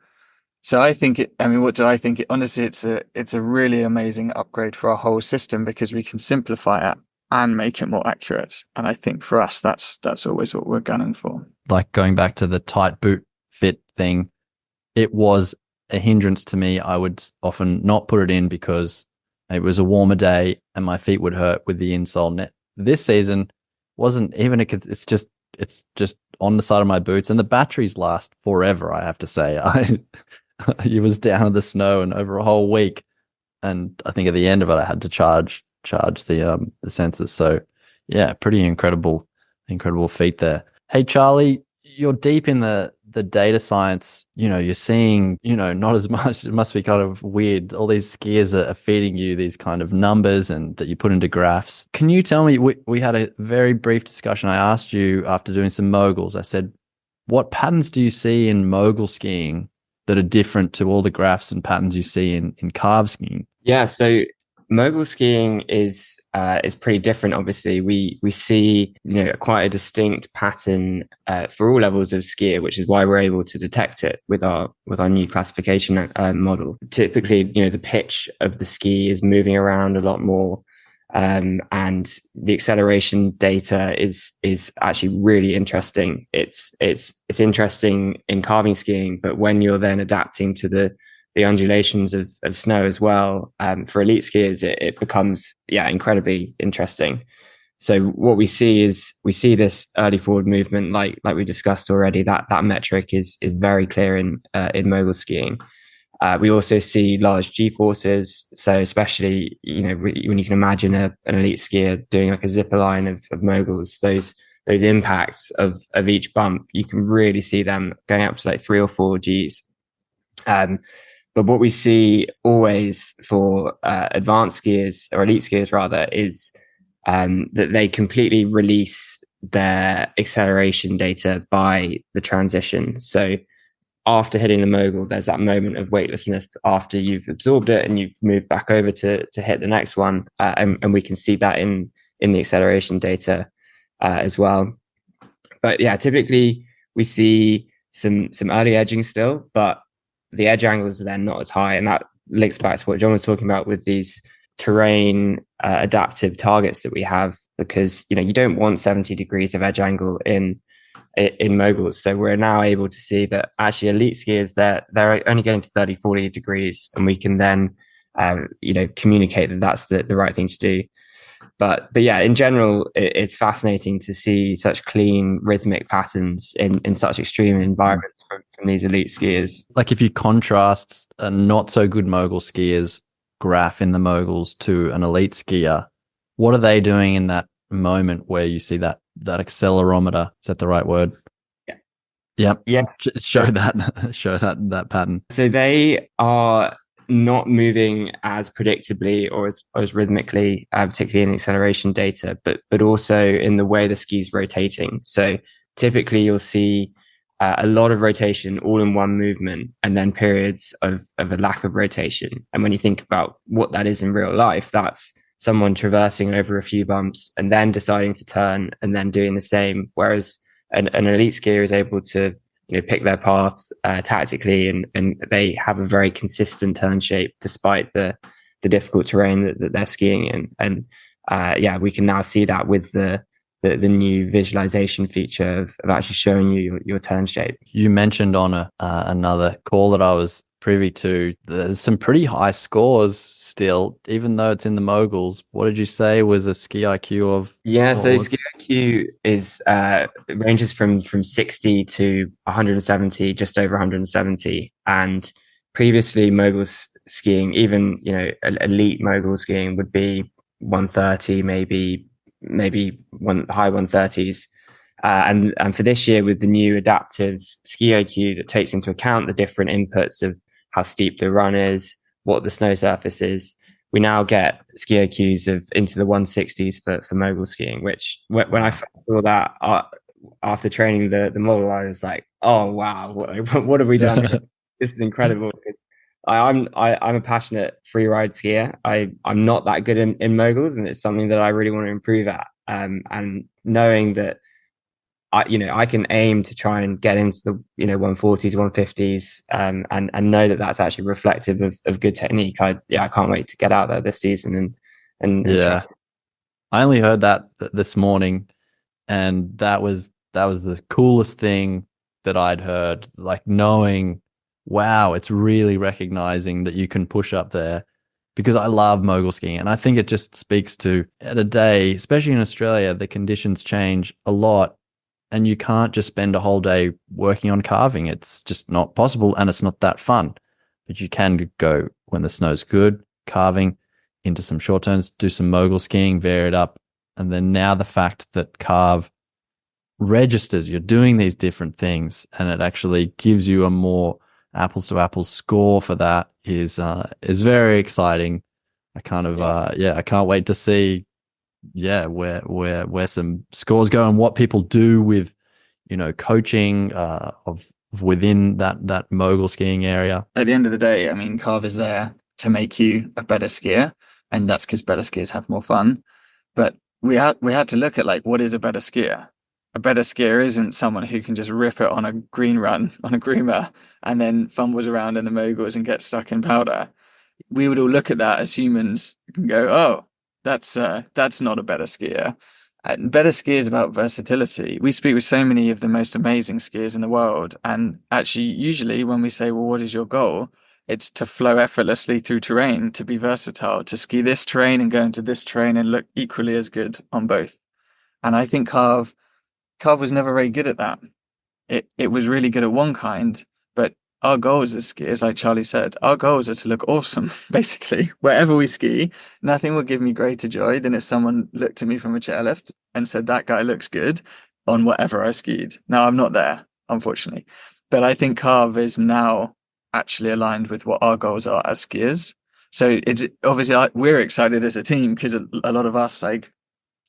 So I think what do I think? Honestly, it's a really amazing upgrade for our whole system because we can simplify it and make it more accurate. And I think for us, that's always what we're gunning for. Like going back to the tight boot fit thing, it was a hindrance to me. I would often not put it in because it was a warmer day and my feet would hurt with the insole net. This season wasn't even, it's just on the side of my boots and the batteries last forever. I have to say, it was down in the snow and over a whole week. And I think at the end of it, I had to charge the sensors. So yeah, pretty incredible feat there. Hey, Charlie, you're deep in the data science, you're seeing, not as much. It must be kind of weird. All these skiers are feeding you these kind of numbers and that you put into graphs. Can you tell me, we had a very brief discussion. I asked you after doing some moguls, I said, what patterns do you see in mogul skiing that are different to all the graphs and patterns you see in Carv skiing? Yeah, so mogul skiing is pretty different. Obviously, we see quite a distinct pattern for all levels of skier, which is why we're able to detect it with our new classification model. Typically, the pitch of the ski is moving around a lot more. And the acceleration data is actually really interesting. It's interesting in carving skiing, but when you're then adapting to the undulations of snow as well, for elite skiers, it becomes incredibly interesting. So what we see this early forward movement, like we discussed already. That metric is very clear in mogul skiing. We also see large G-forces. So especially, when you can imagine an elite skier doing like a zipper line of moguls, those impacts of each bump, you can really see them going up to like 3 or 4 Gs. But what we see always for advanced skiers, or elite skiers rather, is that they completely release their acceleration data by the transition. So after hitting the mogul, there's that moment of weightlessness after you've absorbed it and you've moved back over to hit the next one. And we can see that in the acceleration data as well. But yeah, typically we see some early edging still, but the edge angles are then not as high. And that links back to what John was talking about with these terrain adaptive targets that we have, because you don't want 70 degrees of edge angle in moguls. So we're now able to see that actually elite skiers, they're only getting to 30, 40 degrees, and we can then communicate that that's the right thing to do. But yeah, in general, it's fascinating to see such clean rhythmic patterns in such extreme environments from these elite skiers. Like if you contrast a not so good mogul skier's graph in the moguls to an elite skier, what are they doing in that moment where you see that accelerometer? Is that the right word? Yeah. Show that pattern. So they are not moving as predictably or as rhythmically, particularly in the acceleration data, but also in the way the ski's rotating. So typically you'll see a lot of rotation all in one movement, and then periods of a lack of rotation. And when you think about what that is in real life, that's someone traversing over a few bumps and then deciding to turn and then doing the same. Whereas an elite skier is able to pick their path tactically, and they have a very consistent turn shape despite the difficult terrain that they're skiing in. And we can now see that with the new visualization feature of actually showing you your turn shape. You mentioned on another call that I was privy to, there's some pretty high scores still, even though it's in the moguls. What did you say was a ski IQ of? So ski IQ is ranges from 60 to 170, just over 170. And previously moguls skiing, even elite mogul skiing, would be 130, maybe high 130s. And for this year, with the new adaptive ski IQ that takes into account the different inputs of how steep the run is, what the snow surface is, we now get ski IQs of into the 160s for mogul skiing, which when I first saw that after training the model, I was like, oh, wow, what have we done? This is incredible. I'm a passionate free ride skier. I'm not that good in moguls, and it's something that I really want to improve at. And knowing that I can aim to try and get into the 140s, 150s, and know that that's actually reflective of good technique. I can't wait to get out there this season and yeah. Try. I only heard that this morning, and that was the coolest thing that I'd heard. Like knowing, wow, it's really recognizing that you can push up there. Because I love mogul skiing, and I think it just speaks to, at a day, especially in Australia, the conditions change a lot. And you can't just spend a whole day working on carving. It's just not possible, and it's not that fun. But you can go when the snow's good, carving into some short turns, do some mogul skiing, vary it up. And then now the fact that Carv registers you're doing these different things, and it actually gives you a more apples to apples score for that is very exciting. I kind of I can't wait to see where some scores go and what people do with coaching of within that mogul skiing area. At the end of the day, I mean, Carv is there to make you a better skier. And that's because better skiers have more fun. But we had to look at like, what is a better skier? A better skier isn't someone who can just rip it on a green run on a groomer and then fumbles around in the moguls and gets stuck in powder. We would all look at that as humans and go, oh, that's not a better skier. Better skiers is about versatility. We speak with so many of the most amazing skiers in the world. And actually, usually when we say, well, what is your goal? It's to flow effortlessly through terrain, to be versatile, to ski this terrain and go into this terrain and look equally as good on both. And I think Carv was never very good at that. It was really good at one kind, but our goals as skiers, like Charlie said, our goals are to look awesome, basically. Wherever we ski, nothing would give me greater joy than if someone looked at me from a chairlift and said, that guy looks good on whatever I skied. Now, I'm not there, unfortunately. But I think Carv is now actually aligned with what our goals are as skiers. So it's obviously we're excited as a team because a lot of us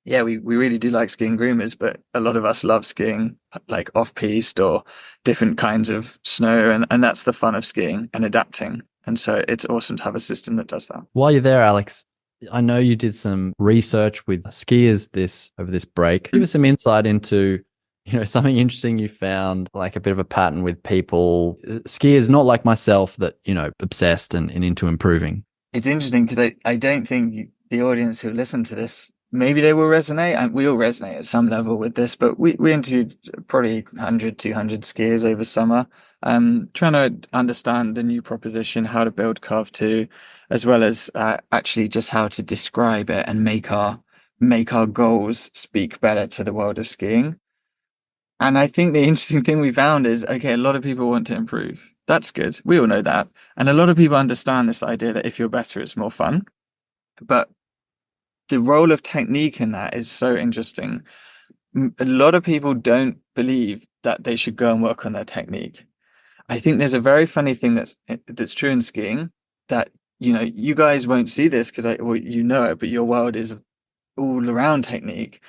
yeah, we really do like skiing groomers, but a lot of us love skiing like off-piste or different kinds of snow. And that's the fun of skiing and adapting. And so it's awesome to have a system that does that. While you're there, Alex, I know you did some research with skiers over this break. Give us some insight into, something interesting you found, like a bit of a pattern with people, skiers not like myself that, obsessed and into improving. It's interesting because I don't think the audience who listen to this, maybe they will resonate, and we all resonate at some level with this, but we interviewed probably 100, 200 skiers over summer, trying to understand the new proposition, how to build Carv 2, as well as actually just how to describe it and make our goals speak better to the world of skiing. And I think the interesting thing we found is, okay, a lot of people want to improve. That's good. We all know that. And a lot of people understand this idea that if you're better, it's more fun. But the role of technique in that is so interesting. A lot of people don't believe that they should go and work on their technique. I think there's a very funny thing that's true in skiing that, you guys won't see this because you know it, but your world is all around technique.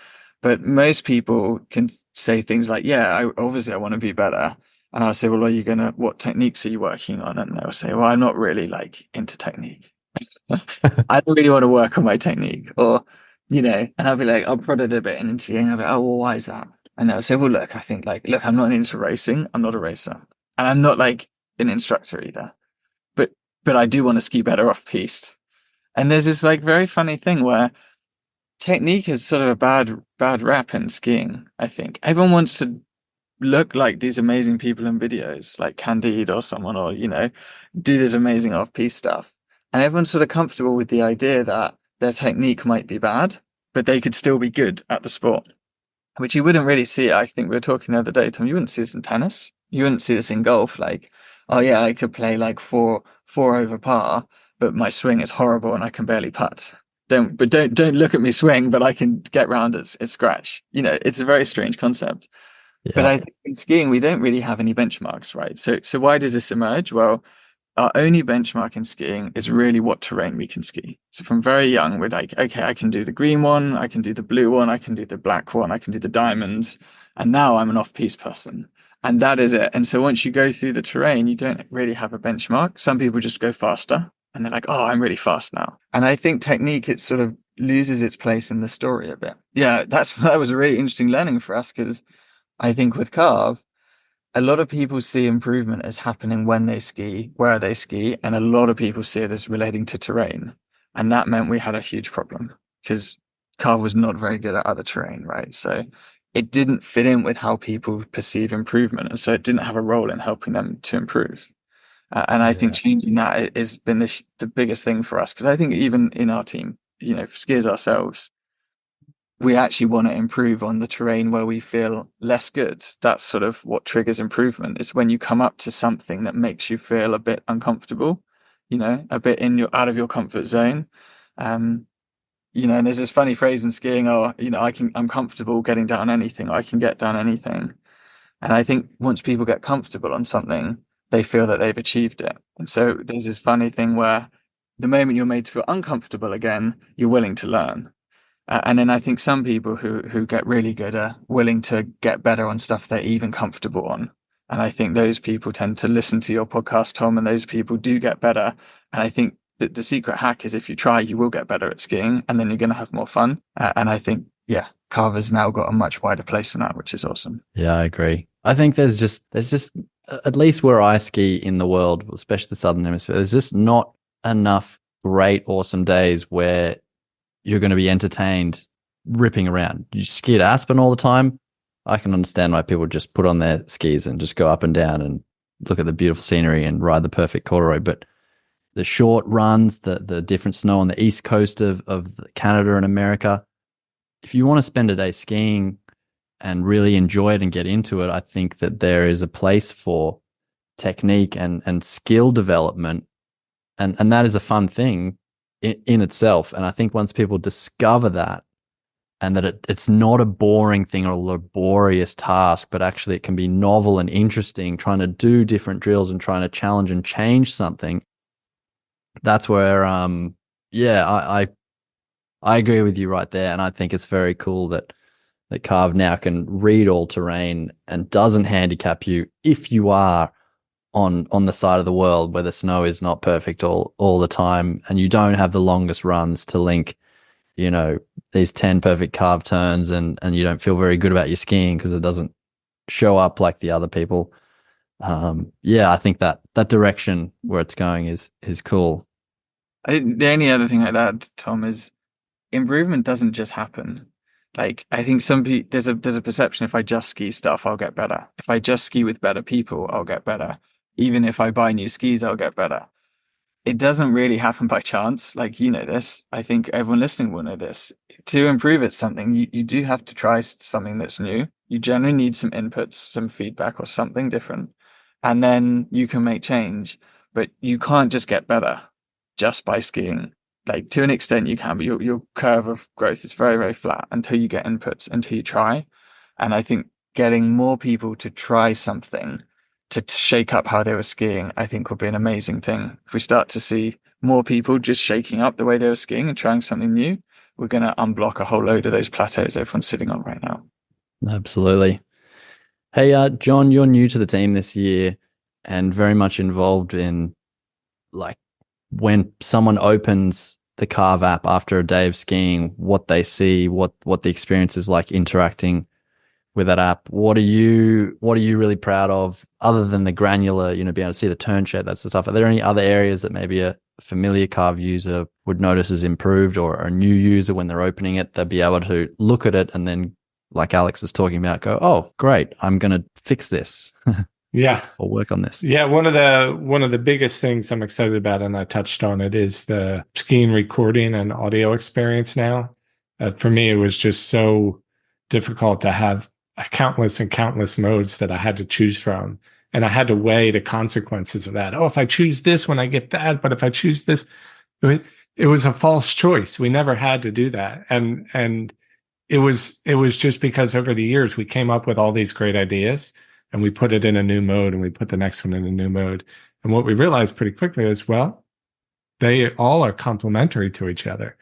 But most people can say things like, yeah, obviously I want to be better. And I'll say, well, what techniques are you working on? And they'll say, well, I'm not really into technique. I don't really want to work on my technique, or, and I'll be like, I'll prod it a bit in interviewing. I'll be like, oh, well, why is that? And they'll say, well, look, I think look, I'm not into racing. I'm not a racer, and I'm not an instructor either, but I do want to ski better off piste. And there's this very funny thing where technique is sort of a bad rap in skiing. I think everyone wants to look like these amazing people in videos, like Candide or someone, or, do this amazing off-piste stuff. And everyone's sort of comfortable with the idea that their technique might be bad, but they could still be good at the sport, which you wouldn't really see. I think we were talking the other day, Tom, you wouldn't see this in tennis. You wouldn't see this in golf. Oh yeah, I could play four over par, but my swing is horrible and I can barely putt. Don't look at me swing, but I can get round at scratch. It's a very strange concept. Yeah. But I think in skiing, we don't really have any benchmarks, right? So why does this emerge? Well, our only benchmark in skiing is really what terrain we can ski. So from very young, we're like, okay, I can do the green one, I can do the blue one, I can do the black one, I can do the diamonds. And now I'm an off-piste person. And that is it. And so once you go through the terrain, you don't really have a benchmark. Some people just go faster and they're like, oh, I'm really fast now. And I think technique, it sort of loses its place in the story a bit. Yeah, that was a really interesting learning for us, because I think with Carv, a lot of people see improvement as happening when they ski, where they ski, and a lot of people see it as relating to terrain. And that meant we had a huge problem because Carv was not very good at other terrain, right? So it didn't fit in with how people perceive improvement. And so it didn't have a role in helping them to improve. And I think changing that has been the biggest thing for us, because I think even in our team, for skiers ourselves, we actually want to improve on the terrain where we feel less good. That's sort of what triggers improvement. It's when you come up to something that makes you feel a bit uncomfortable, a bit out of your comfort zone. And there's this funny phrase in skiing, I'm comfortable getting down anything. I can get down anything. And I think once people get comfortable on something, they feel that they've achieved it. And so there's this funny thing where the moment you're made to feel uncomfortable again, you're willing to learn. And then I think some people who get really good are willing to get better on stuff they're even comfortable on. And I think those people tend to listen to your podcast, Tom, and those people do get better. And I think the secret hack is if you try, you will get better at skiing, and then you're going to have more fun. And I think, yeah, Carv has now got a much wider place in that, which is awesome. Yeah, I agree. I think there's just at least where I ski in the world, especially the Southern Hemisphere, there's just not enough great, awesome days where you're going to be entertained ripping around. You ski at Aspen all the time. I can understand why people just put on their skis and just go up and down and look at the beautiful scenery and ride the perfect corduroy. But the short runs, the different snow on the east coast of Canada and America, if you want to spend a day skiing and really enjoy it and get into it, I think that there is a place for technique and skill development. And that is a fun thing in itself. And I think once people discover that, and that it's not a boring thing or a laborious task, but actually it can be novel and interesting, trying to do different drills and trying to challenge and change something. That's where, I agree with you right there. And I think it's very cool that Carv now can read all terrain and doesn't handicap you if you are on the side of the world where the snow is not perfect all the time, and you don't have the longest runs to link, these 10 perfect Carv turns, and you don't feel very good about your skiing because it doesn't show up like the other people. I think that direction where it's going is cool. The only other thing I'd add, Tom, is improvement doesn't just happen. Like, I think there's a perception, if I just ski stuff, I'll get better. If I just ski with better people, I'll get better. Even if I buy new skis, I'll get better. It doesn't really happen by chance. Like, this. I think everyone listening will know this. To improve at something, you do have to try something that's new. You generally need some inputs, some feedback, or something different. And then you can make change. But you can't just get better just by skiing. Like, to an extent you can, but your curve of growth is very, very flat until you get inputs, until you try. And I think getting more people to try something to shake up how they were skiing, I think would be an amazing thing. If we start to see more people just shaking up the way they were skiing and trying something new, we're going to unblock a whole load of those plateaus everyone's sitting on right now. Absolutely. Hey, John, you're new to the team this year and very much involved in, like, when someone opens the Carv app after a day of skiing, what they see, what the experience is like interacting with that app. What are you really proud of, other than the granular, being able to see the turn shape, that's the stuff? Are there any other areas that maybe a familiar Carv user would notice as improved, or a new user, when they're opening it, they'll be able to look at it and then, like Alex is talking about, go, oh, great, I'm going to fix this. Yeah. Or work on this. Yeah. One of the biggest things I'm excited about, and I touched on it, is the skiing recording and audio experience now. For me, it was just so difficult to have countless and countless modes that I had to choose from. And I had to weigh the consequences of that. Oh, if I choose this one, I get that. But if I choose this, it was a false choice. We never had to do that. And it was just because over the years we came up with all these great ideas, and we put it in a new mode, and we put the next one in a new mode. And what we realized pretty quickly is, well, they all are complementary to each other.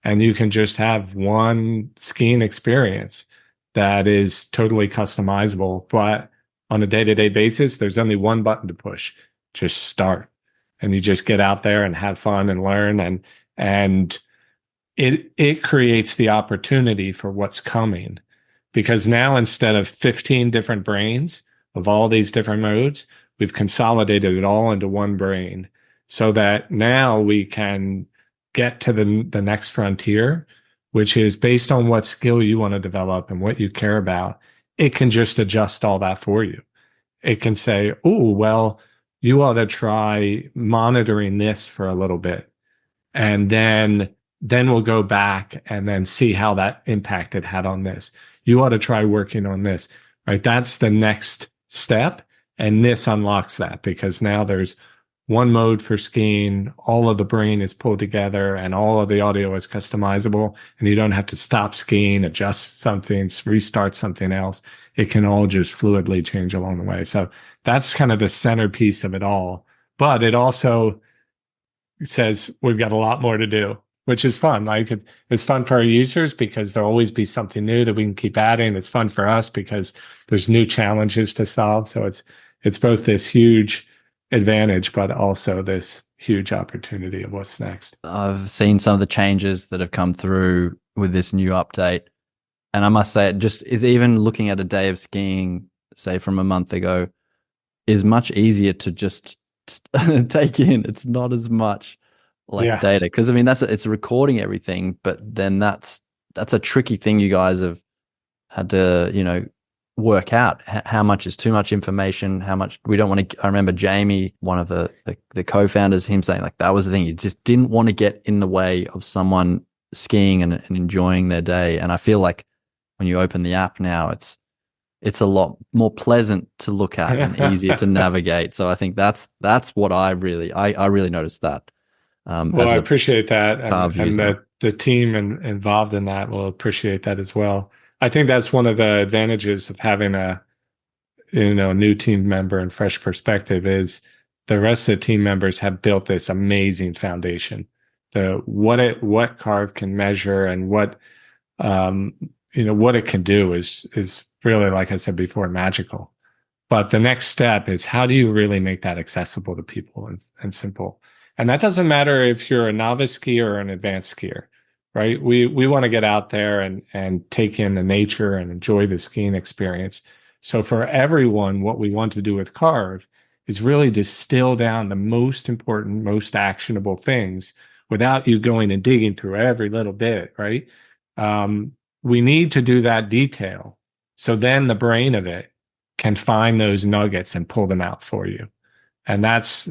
And you can just have one skiing experience that is totally customizable. But on a day-to-day basis, there's only one button to push: just start. And you just get out there and have fun and learn. And it creates the opportunity for what's coming. Because now, instead of 15 different brains of all these different modes, we've consolidated it all into one brain, so that now we can get to the next frontier, which is based on what skill you want to develop and what you care about. It can just adjust all that for you. It can say, oh, well, you ought to try monitoring this for a little bit. And then we'll go back and then see how that impact it had on this. You ought to try working on this, right? That's the next step. And this unlocks that, because now there's one mode for skiing. All of the brain is pulled together, and all of the audio is customizable, and you don't have to stop skiing, adjust something, restart something else. It can all just fluidly change along the way. So that's kind of the centerpiece of it all. But it also says we've got a lot more to do, which is fun. Like, it's fun for our users because there'll always be something new that we can keep adding. It's fun for us because there's new challenges to solve. So it's both this huge advantage, but also this huge opportunity of what's next. I've seen some of the changes that have come through with this new update. And I must say, it just is, even looking at a day of skiing, say from a month ago, is much easier to just take in. It's not as much like data, because I mean it's recording everything, but then that's a tricky thing you guys have had to work out. How much is too much information, how much we don't want to. I remember Jamie, one of the co-founders, him saying like that was the thing, you just didn't want to get in the way of someone skiing and enjoying their day. And I feel like when you open the app now, it's a lot more pleasant to look at and easier to navigate. So I think that's what I really noticed that. Well, I appreciate that, and that the team involved in that will appreciate that as well. I think that's one of the advantages of having a new team member and fresh perspective is the rest of the team members have built this amazing foundation. What Carv can measure and what it can do is really, like I said before, magical. But the next step is, how do you really make that accessible to people and simple? And that doesn't matter if you're a novice skier or an advanced skier, right? We want to get out there and take in the nature and enjoy the skiing experience. So for everyone, what we want to do with Carv is really distill down the most important, most actionable things without you going and digging through every little bit, right? We need to do that detail. So then the brain of it can find those nuggets and pull them out for you. And that's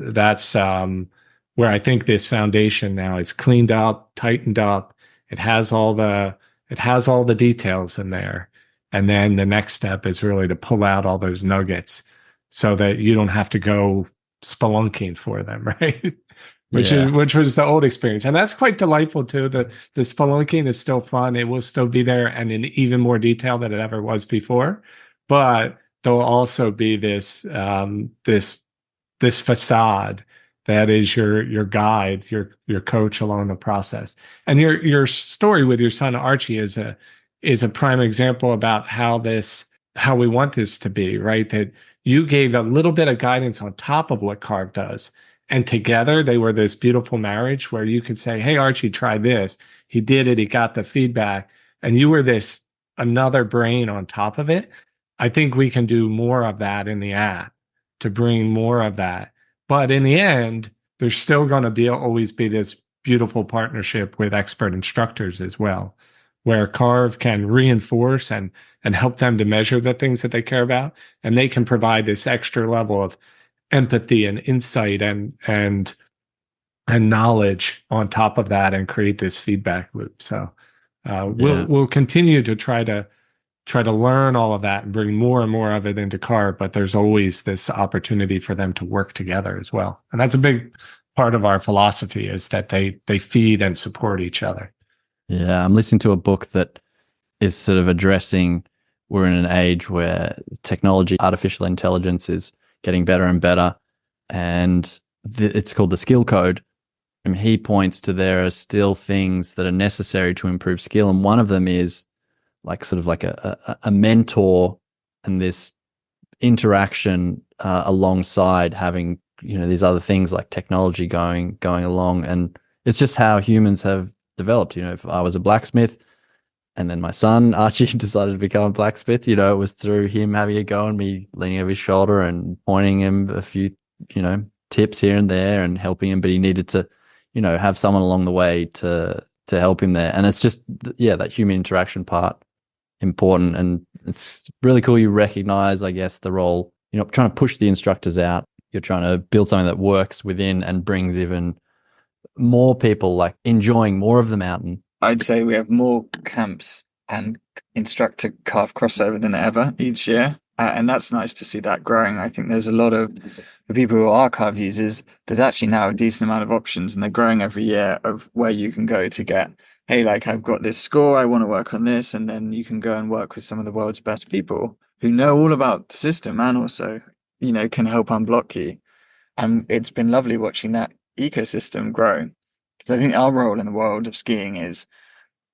where I think this foundation now is cleaned up, tightened up. It has all the details in there. And then the next step is really to pull out all those nuggets so that you don't have to go spelunking for them, right? Which was the old experience. And that's quite delightful too. The spelunking is still fun. It will still be there and in even more detail than it ever was before. But there'll also be this facade that is your guide, your coach along the process. And your story with your son Archie is a prime example about how we want this to be, right? That you gave a little bit of guidance on top of what Carv does. And together they were this beautiful marriage where you could say, hey, Archie, try this. He did it. He got the feedback. And you were this another brain on top of it. I think we can do more of that in the app to bring more of that. But in the end, there's still going to always be this beautiful partnership with expert instructors as well, where Carv can reinforce and help them to measure the things that they care about. And they can provide this extra level of empathy and insight and knowledge on top of that and create this feedback loop. So we'll continue to try to learn all of that and bring more and more of it into Carv, but there's always this opportunity for them to work together as well. And that's a big part of our philosophy, is that they feed and support each other. Yeah, I'm listening to a book that is sort of addressing, we're in an age where technology, artificial intelligence is getting better and better. And it's called the skill code. And he points to there are still things that are necessary to improve skill. And one of them is like sort of like a mentor and this interaction alongside having, these other things like technology going along. And it's just how humans have developed. If I was a blacksmith and then my son Archie decided to become a blacksmith, it was through him having a go and me leaning over his shoulder and pointing him a few, tips here and there and helping him. But he needed to, have someone along the way to help him there. And it's just, that human interaction part important. And it's really cool you recognize, I guess, the role, trying to push the instructors out. You're trying to build something that works within and brings even more people like enjoying more of the mountain. I'd say we have more camps and instructor Carv crossover than ever each year. And that's nice to see that growing. I think there's a lot of, for people who are Carv users, there's actually now a decent amount of options, and they're growing every year, of where you can go to get, hey, like I've got this score, I want to work on this. And then you can go and work with some of the world's best people who know all about the system and also, can help unblock you. And it's been lovely watching that ecosystem grow. Because I think our role in the world of skiing is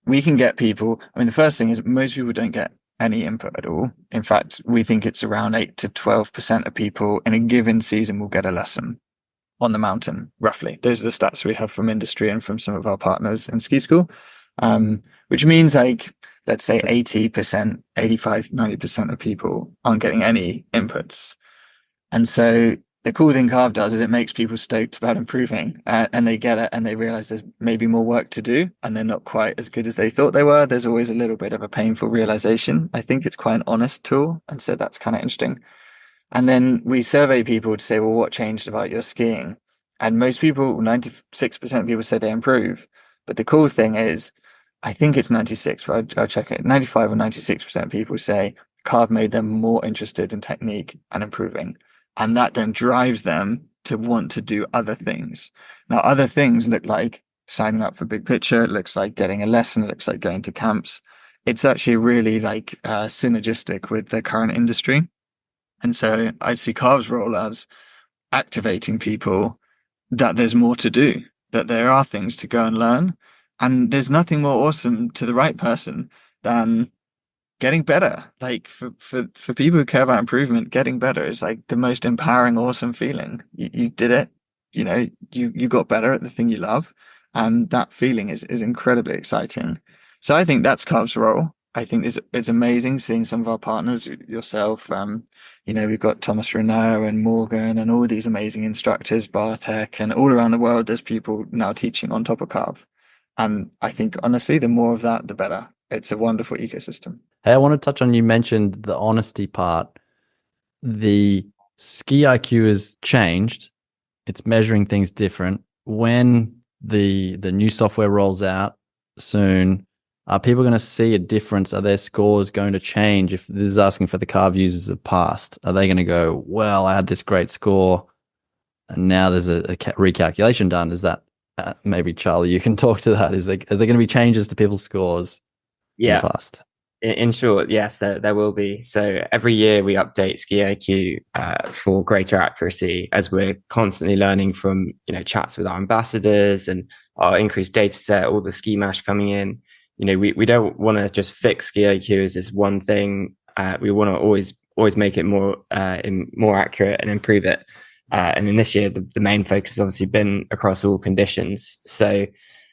we can get people. I mean, the first thing is most people don't get any input at all. In fact, we think it's around 8 to 12% of people in a given season will get a lesson on the mountain, roughly. Those are the stats we have from industry and from some of our partners in ski school, which means like, let's say 80%, 85, 90% of people aren't getting any inputs. And so the cool thing Carv does is it makes people stoked about improving, and they get it and they realize there's maybe more work to do and they're not quite as good as they thought they were. There's always a little bit of a painful realization. I think it's quite an honest tool. And so that's kind of interesting. And then we survey people to say, well, what changed about your skiing? And most people, 96% of people say they improve. But the cool thing is, I think it's 96, but I'll check it. 95 or 96% of people say Carv made them more interested in technique and improving. And that then drives them to want to do other things. Now, other things look like signing up for Big Picture. It looks like getting a lesson. It looks like going to camps. It's actually really like synergistic with the current industry. And so I see Carv's role as activating people that there's more to do, that there are things to go and learn. And there's nothing more awesome to the right person than getting better. Like for people who care about improvement, getting better is like the most empowering, awesome feeling. You did it, you got better at the thing you love. And that feeling is incredibly exciting. So I think that's Carv's role. I think it's amazing seeing some of our partners, yourself, we've got Thomas Renaud and Morgan and all these amazing instructors, Bartek, and all around the world, there's people now teaching on top of Carv. And I think, honestly, the more of that, the better. It's a wonderful ecosystem. Hey, I want to touch on, you mentioned the honesty part. The ski IQ has changed. It's measuring things different. When the new software rolls out soon, are people going to see a difference? Are their scores going to change? If this is asking for the Carv users of past, are they going to go, well, I had this great score and now there's a recalculation done? Is that maybe Charlie, you can talk to that. Are there going to be changes to people's scores in the past? In short, yes, there will be. So every year we update Ski IQ for greater accuracy, as we're constantly learning from chats with our ambassadors and our increased data set, all the ski mash coming in. We don't want to just fix Ski IQ as this one thing. We want to always make it more accurate and improve it. And in this year, the main focus has obviously been across all conditions. So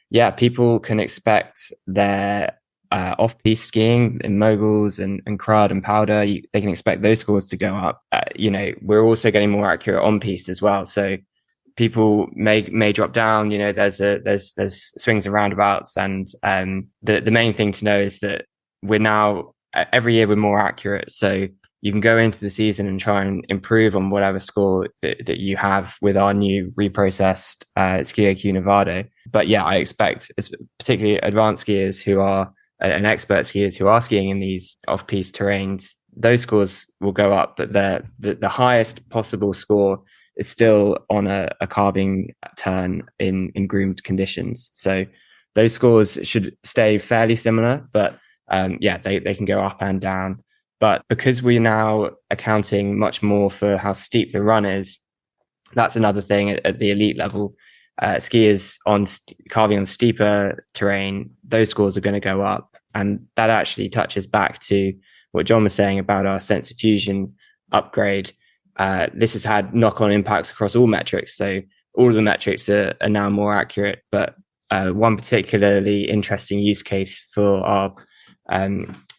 yeah, people can expect their off-piste skiing in moguls and crud and powder. They can expect those scores to go up. We're also getting more accurate on-piste as well. So people may drop down. There's swings and roundabouts, and the main thing to know is that we're now every year we're more accurate. So you can go into the season and try and improve on whatever score that you have with our new reprocessed Ski IQ Nevado. But yeah, I expect, particularly advanced skiers who are and expert skiers who are skiing in these off-piste terrains, those scores will go up, but the highest possible score is still on a carving turn in groomed conditions. So those scores should stay fairly similar, but they can go up and down. But because we're now accounting much more for how steep the run is, that's another thing at the elite level. Skiers carving on steeper terrain, those scores are going to go up. And that actually touches back to what John was saying about our centrifusion upgrade. This has had knock-on impacts across all metrics. So all of the metrics are now more accurate. But one particularly interesting use case for our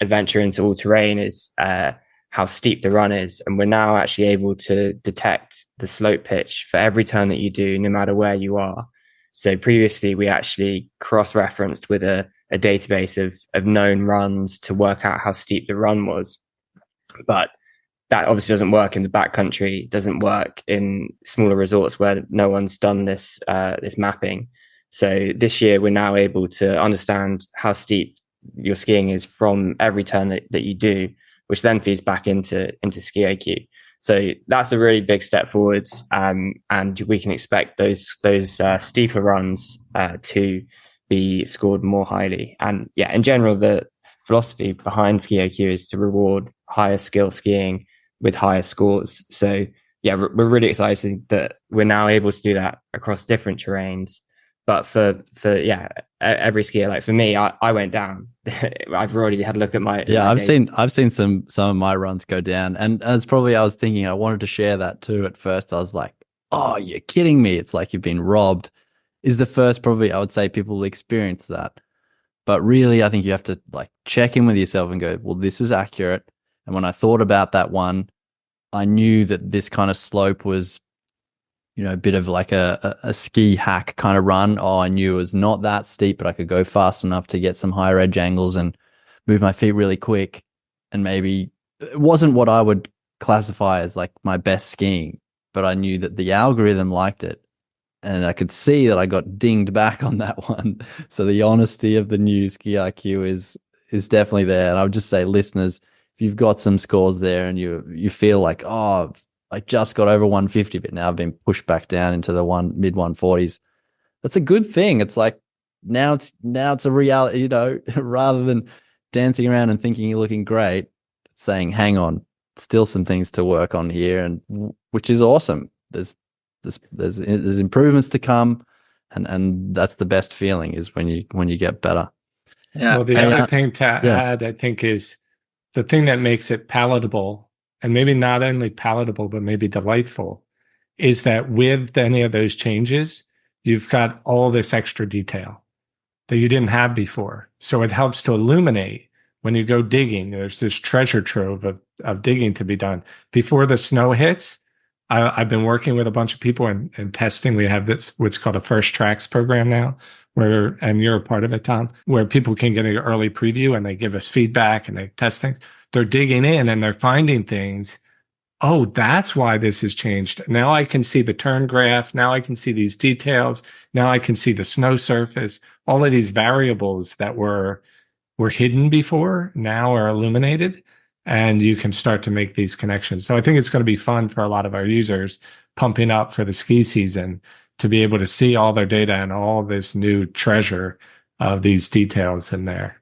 adventure into all-terrain is how steep the run is. And we're now actually able to detect the slope pitch for every turn that you do, no matter where you are. So previously, we actually cross-referenced with a database of known runs to work out how steep the run was. But that obviously doesn't work in the backcountry, doesn't work in smaller resorts where no one's done this mapping. So this year, we're now able to understand how steep your skiing is from every turn that you do, which then feeds back into Ski IQ. So that's a really big step forwards, and we can expect those steeper runs to be scored more highly. And yeah, in general, the philosophy behind Ski IQ is to reward higher skill skiing with higher scores. So yeah, we're really excited that we're now able to do that across different terrains. But for every skier, like for me, I went down. I've already had a look at my Yeah, data. I've seen some of my runs go down, and as probably I was thinking I wanted to share that too. At first, I was like, "Oh, you're kidding me! It's like you've been robbed." Is the first probably I would say people will experience that, but really, I think you have to like check in with yourself and go, "Well, this is accurate." And when I thought about that one, I knew that this kind of slope was, you know, a bit of like a ski hack kind of run. Oh, I knew it was not that steep, but I could go fast enough to get some higher edge angles and move my feet really quick. And maybe it wasn't what I would classify as like my best skiing, but I knew that the algorithm liked it. And I could see that I got dinged back on that one. So the honesty of the new ski IQ is definitely there. And I would just say, listeners, if you've got some scores there and you feel like, oh, I just got over 150, but now I've been pushed back down into the mid 140s. That's a good thing. It's like now it's a reality, you know, rather than dancing around and thinking you're looking great, it's saying, hang on, still some things to work on here, and which is awesome. There's improvements to come, and that's the best feeling is when you get better. Yeah. Well, the other thing to add, I think, is the thing that makes it palatable, and maybe not only palatable, but maybe delightful, is that with any of those changes, you've got all this extra detail that you didn't have before. So it helps to illuminate when you go digging. There's this treasure trove of digging to be done. Before the snow hits, I've been working with a bunch of people and testing. We have this, what's called a first tracks program now, where, and you're a part of it, Tom, where people can get an early preview and they give us feedback and they test things. They're digging in and they're finding things. Oh, that's why this has changed. Now I can see the turn graph. Now I can see these details. Now I can see the snow surface. All of these variables that were hidden before now are illuminated, and you can start to make these connections. So I think it's going to be fun for a lot of our users pumping up for the ski season to be able to see all their data and all this new treasure of these details in there.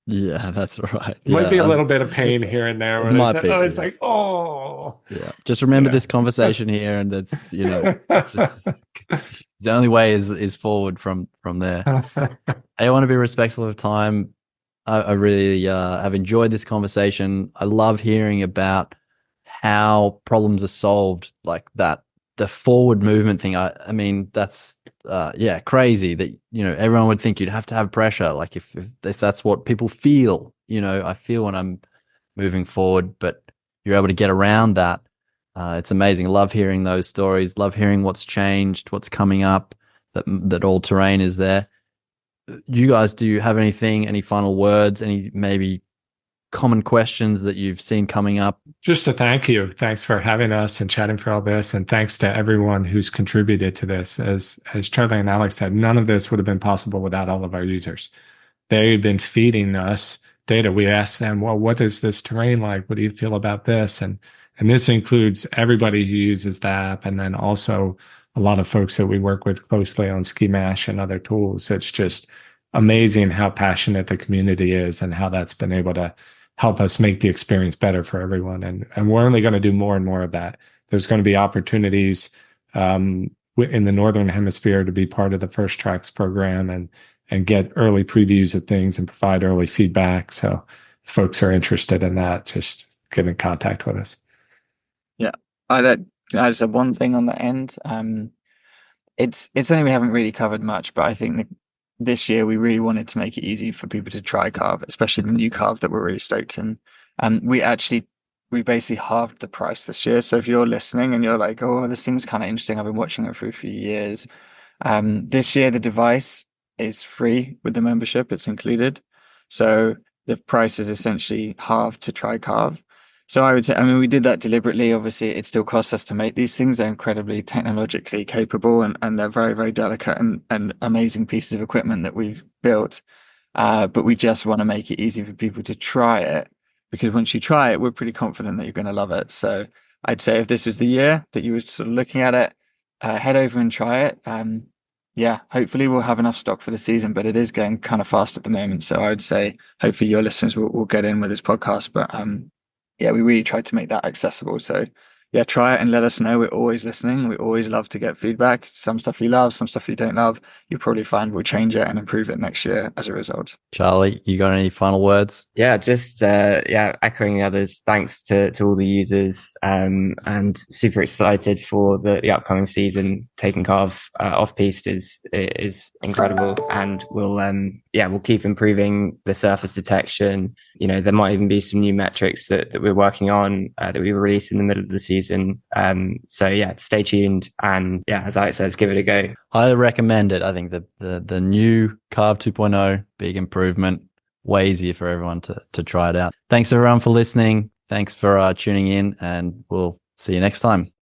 Yeah, that's right. It might be a little bit of pain here and there. It might be. It's like, oh. Yeah. Just remember this conversation here, and that's, you know, the only way is forward from there. I want to be respectful of time. I really have enjoyed this conversation. I love hearing about how problems are solved like that. The forward movement thing. I mean, that's crazy that, you know, everyone would think you'd have to have pressure. Like if that's what people feel, you know, I feel when I'm moving forward, but you're able to get around that. It's amazing. Love hearing those stories. Love hearing what's changed, what's coming up, that all terrain is there. You guys, do you have anything, any final words, any maybe common questions that you've seen coming up? Just to thank you. Thanks for having us and chatting for all this. And thanks to everyone who's contributed to this. As Charlie and Alex said, none of this would have been possible without all of our users. They've been feeding us data. We asked them, well, what is this terrain like? What do you feel about this? And this includes everybody who uses the app, and then also a lot of folks that we work with closely on Ski Mash and other tools. It's just amazing how passionate the community is and how that's been able to help us make the experience better for everyone. And we're only going to do more and more of that. There's going to be opportunities in the Northern Hemisphere to be part of the First Tracks program and get early previews of things and provide early feedback. So if folks are interested in that, just get in contact with us. Yeah. I just have one thing on the end. It's something we haven't really covered much, but I think that this year we really wanted to make it easy for people to try Carv, especially the new Carv that we're really stoked in. We basically halved the price this year. So if you're listening and you're like, oh, this seems kind of interesting, I've been watching it for a few years. This year the device is free with the membership, it's included. So the price is essentially halved to try Carv. So I would say, I mean, we did that deliberately. Obviously, it still costs us to make these things. They're incredibly technologically capable, and they're very, very delicate and amazing pieces of equipment that we've built. But we just want to make it easy for people to try it, because once you try it, we're pretty confident that you're going to love it. So I'd say if this is the year that you were sort of looking at it, head over and try it. Hopefully we'll have enough stock for the season, but it is going kind of fast at the moment. So I would say hopefully your listeners will get in with this podcast. But we really tried to make that accessible. So yeah, try it and let us know. We're always listening. We always love to get feedback. Some stuff you love, some stuff you don't love. You'll probably find we'll change it and improve it next year as a result. Charlie, you got any final words? Yeah, just echoing the others. Thanks to all the users, and super excited for the upcoming season. Taking Carv off piste is incredible, and we'll keep improving the surface detection. There might even be some new metrics that we're working on that we release in the middle of the season. Stay tuned, and as Alex says, give it a go. I recommend it. I think the new Carv 2.0, big improvement, way easier for everyone to try it out. Thanks everyone for listening. Thanks for tuning in, and we'll see you next time.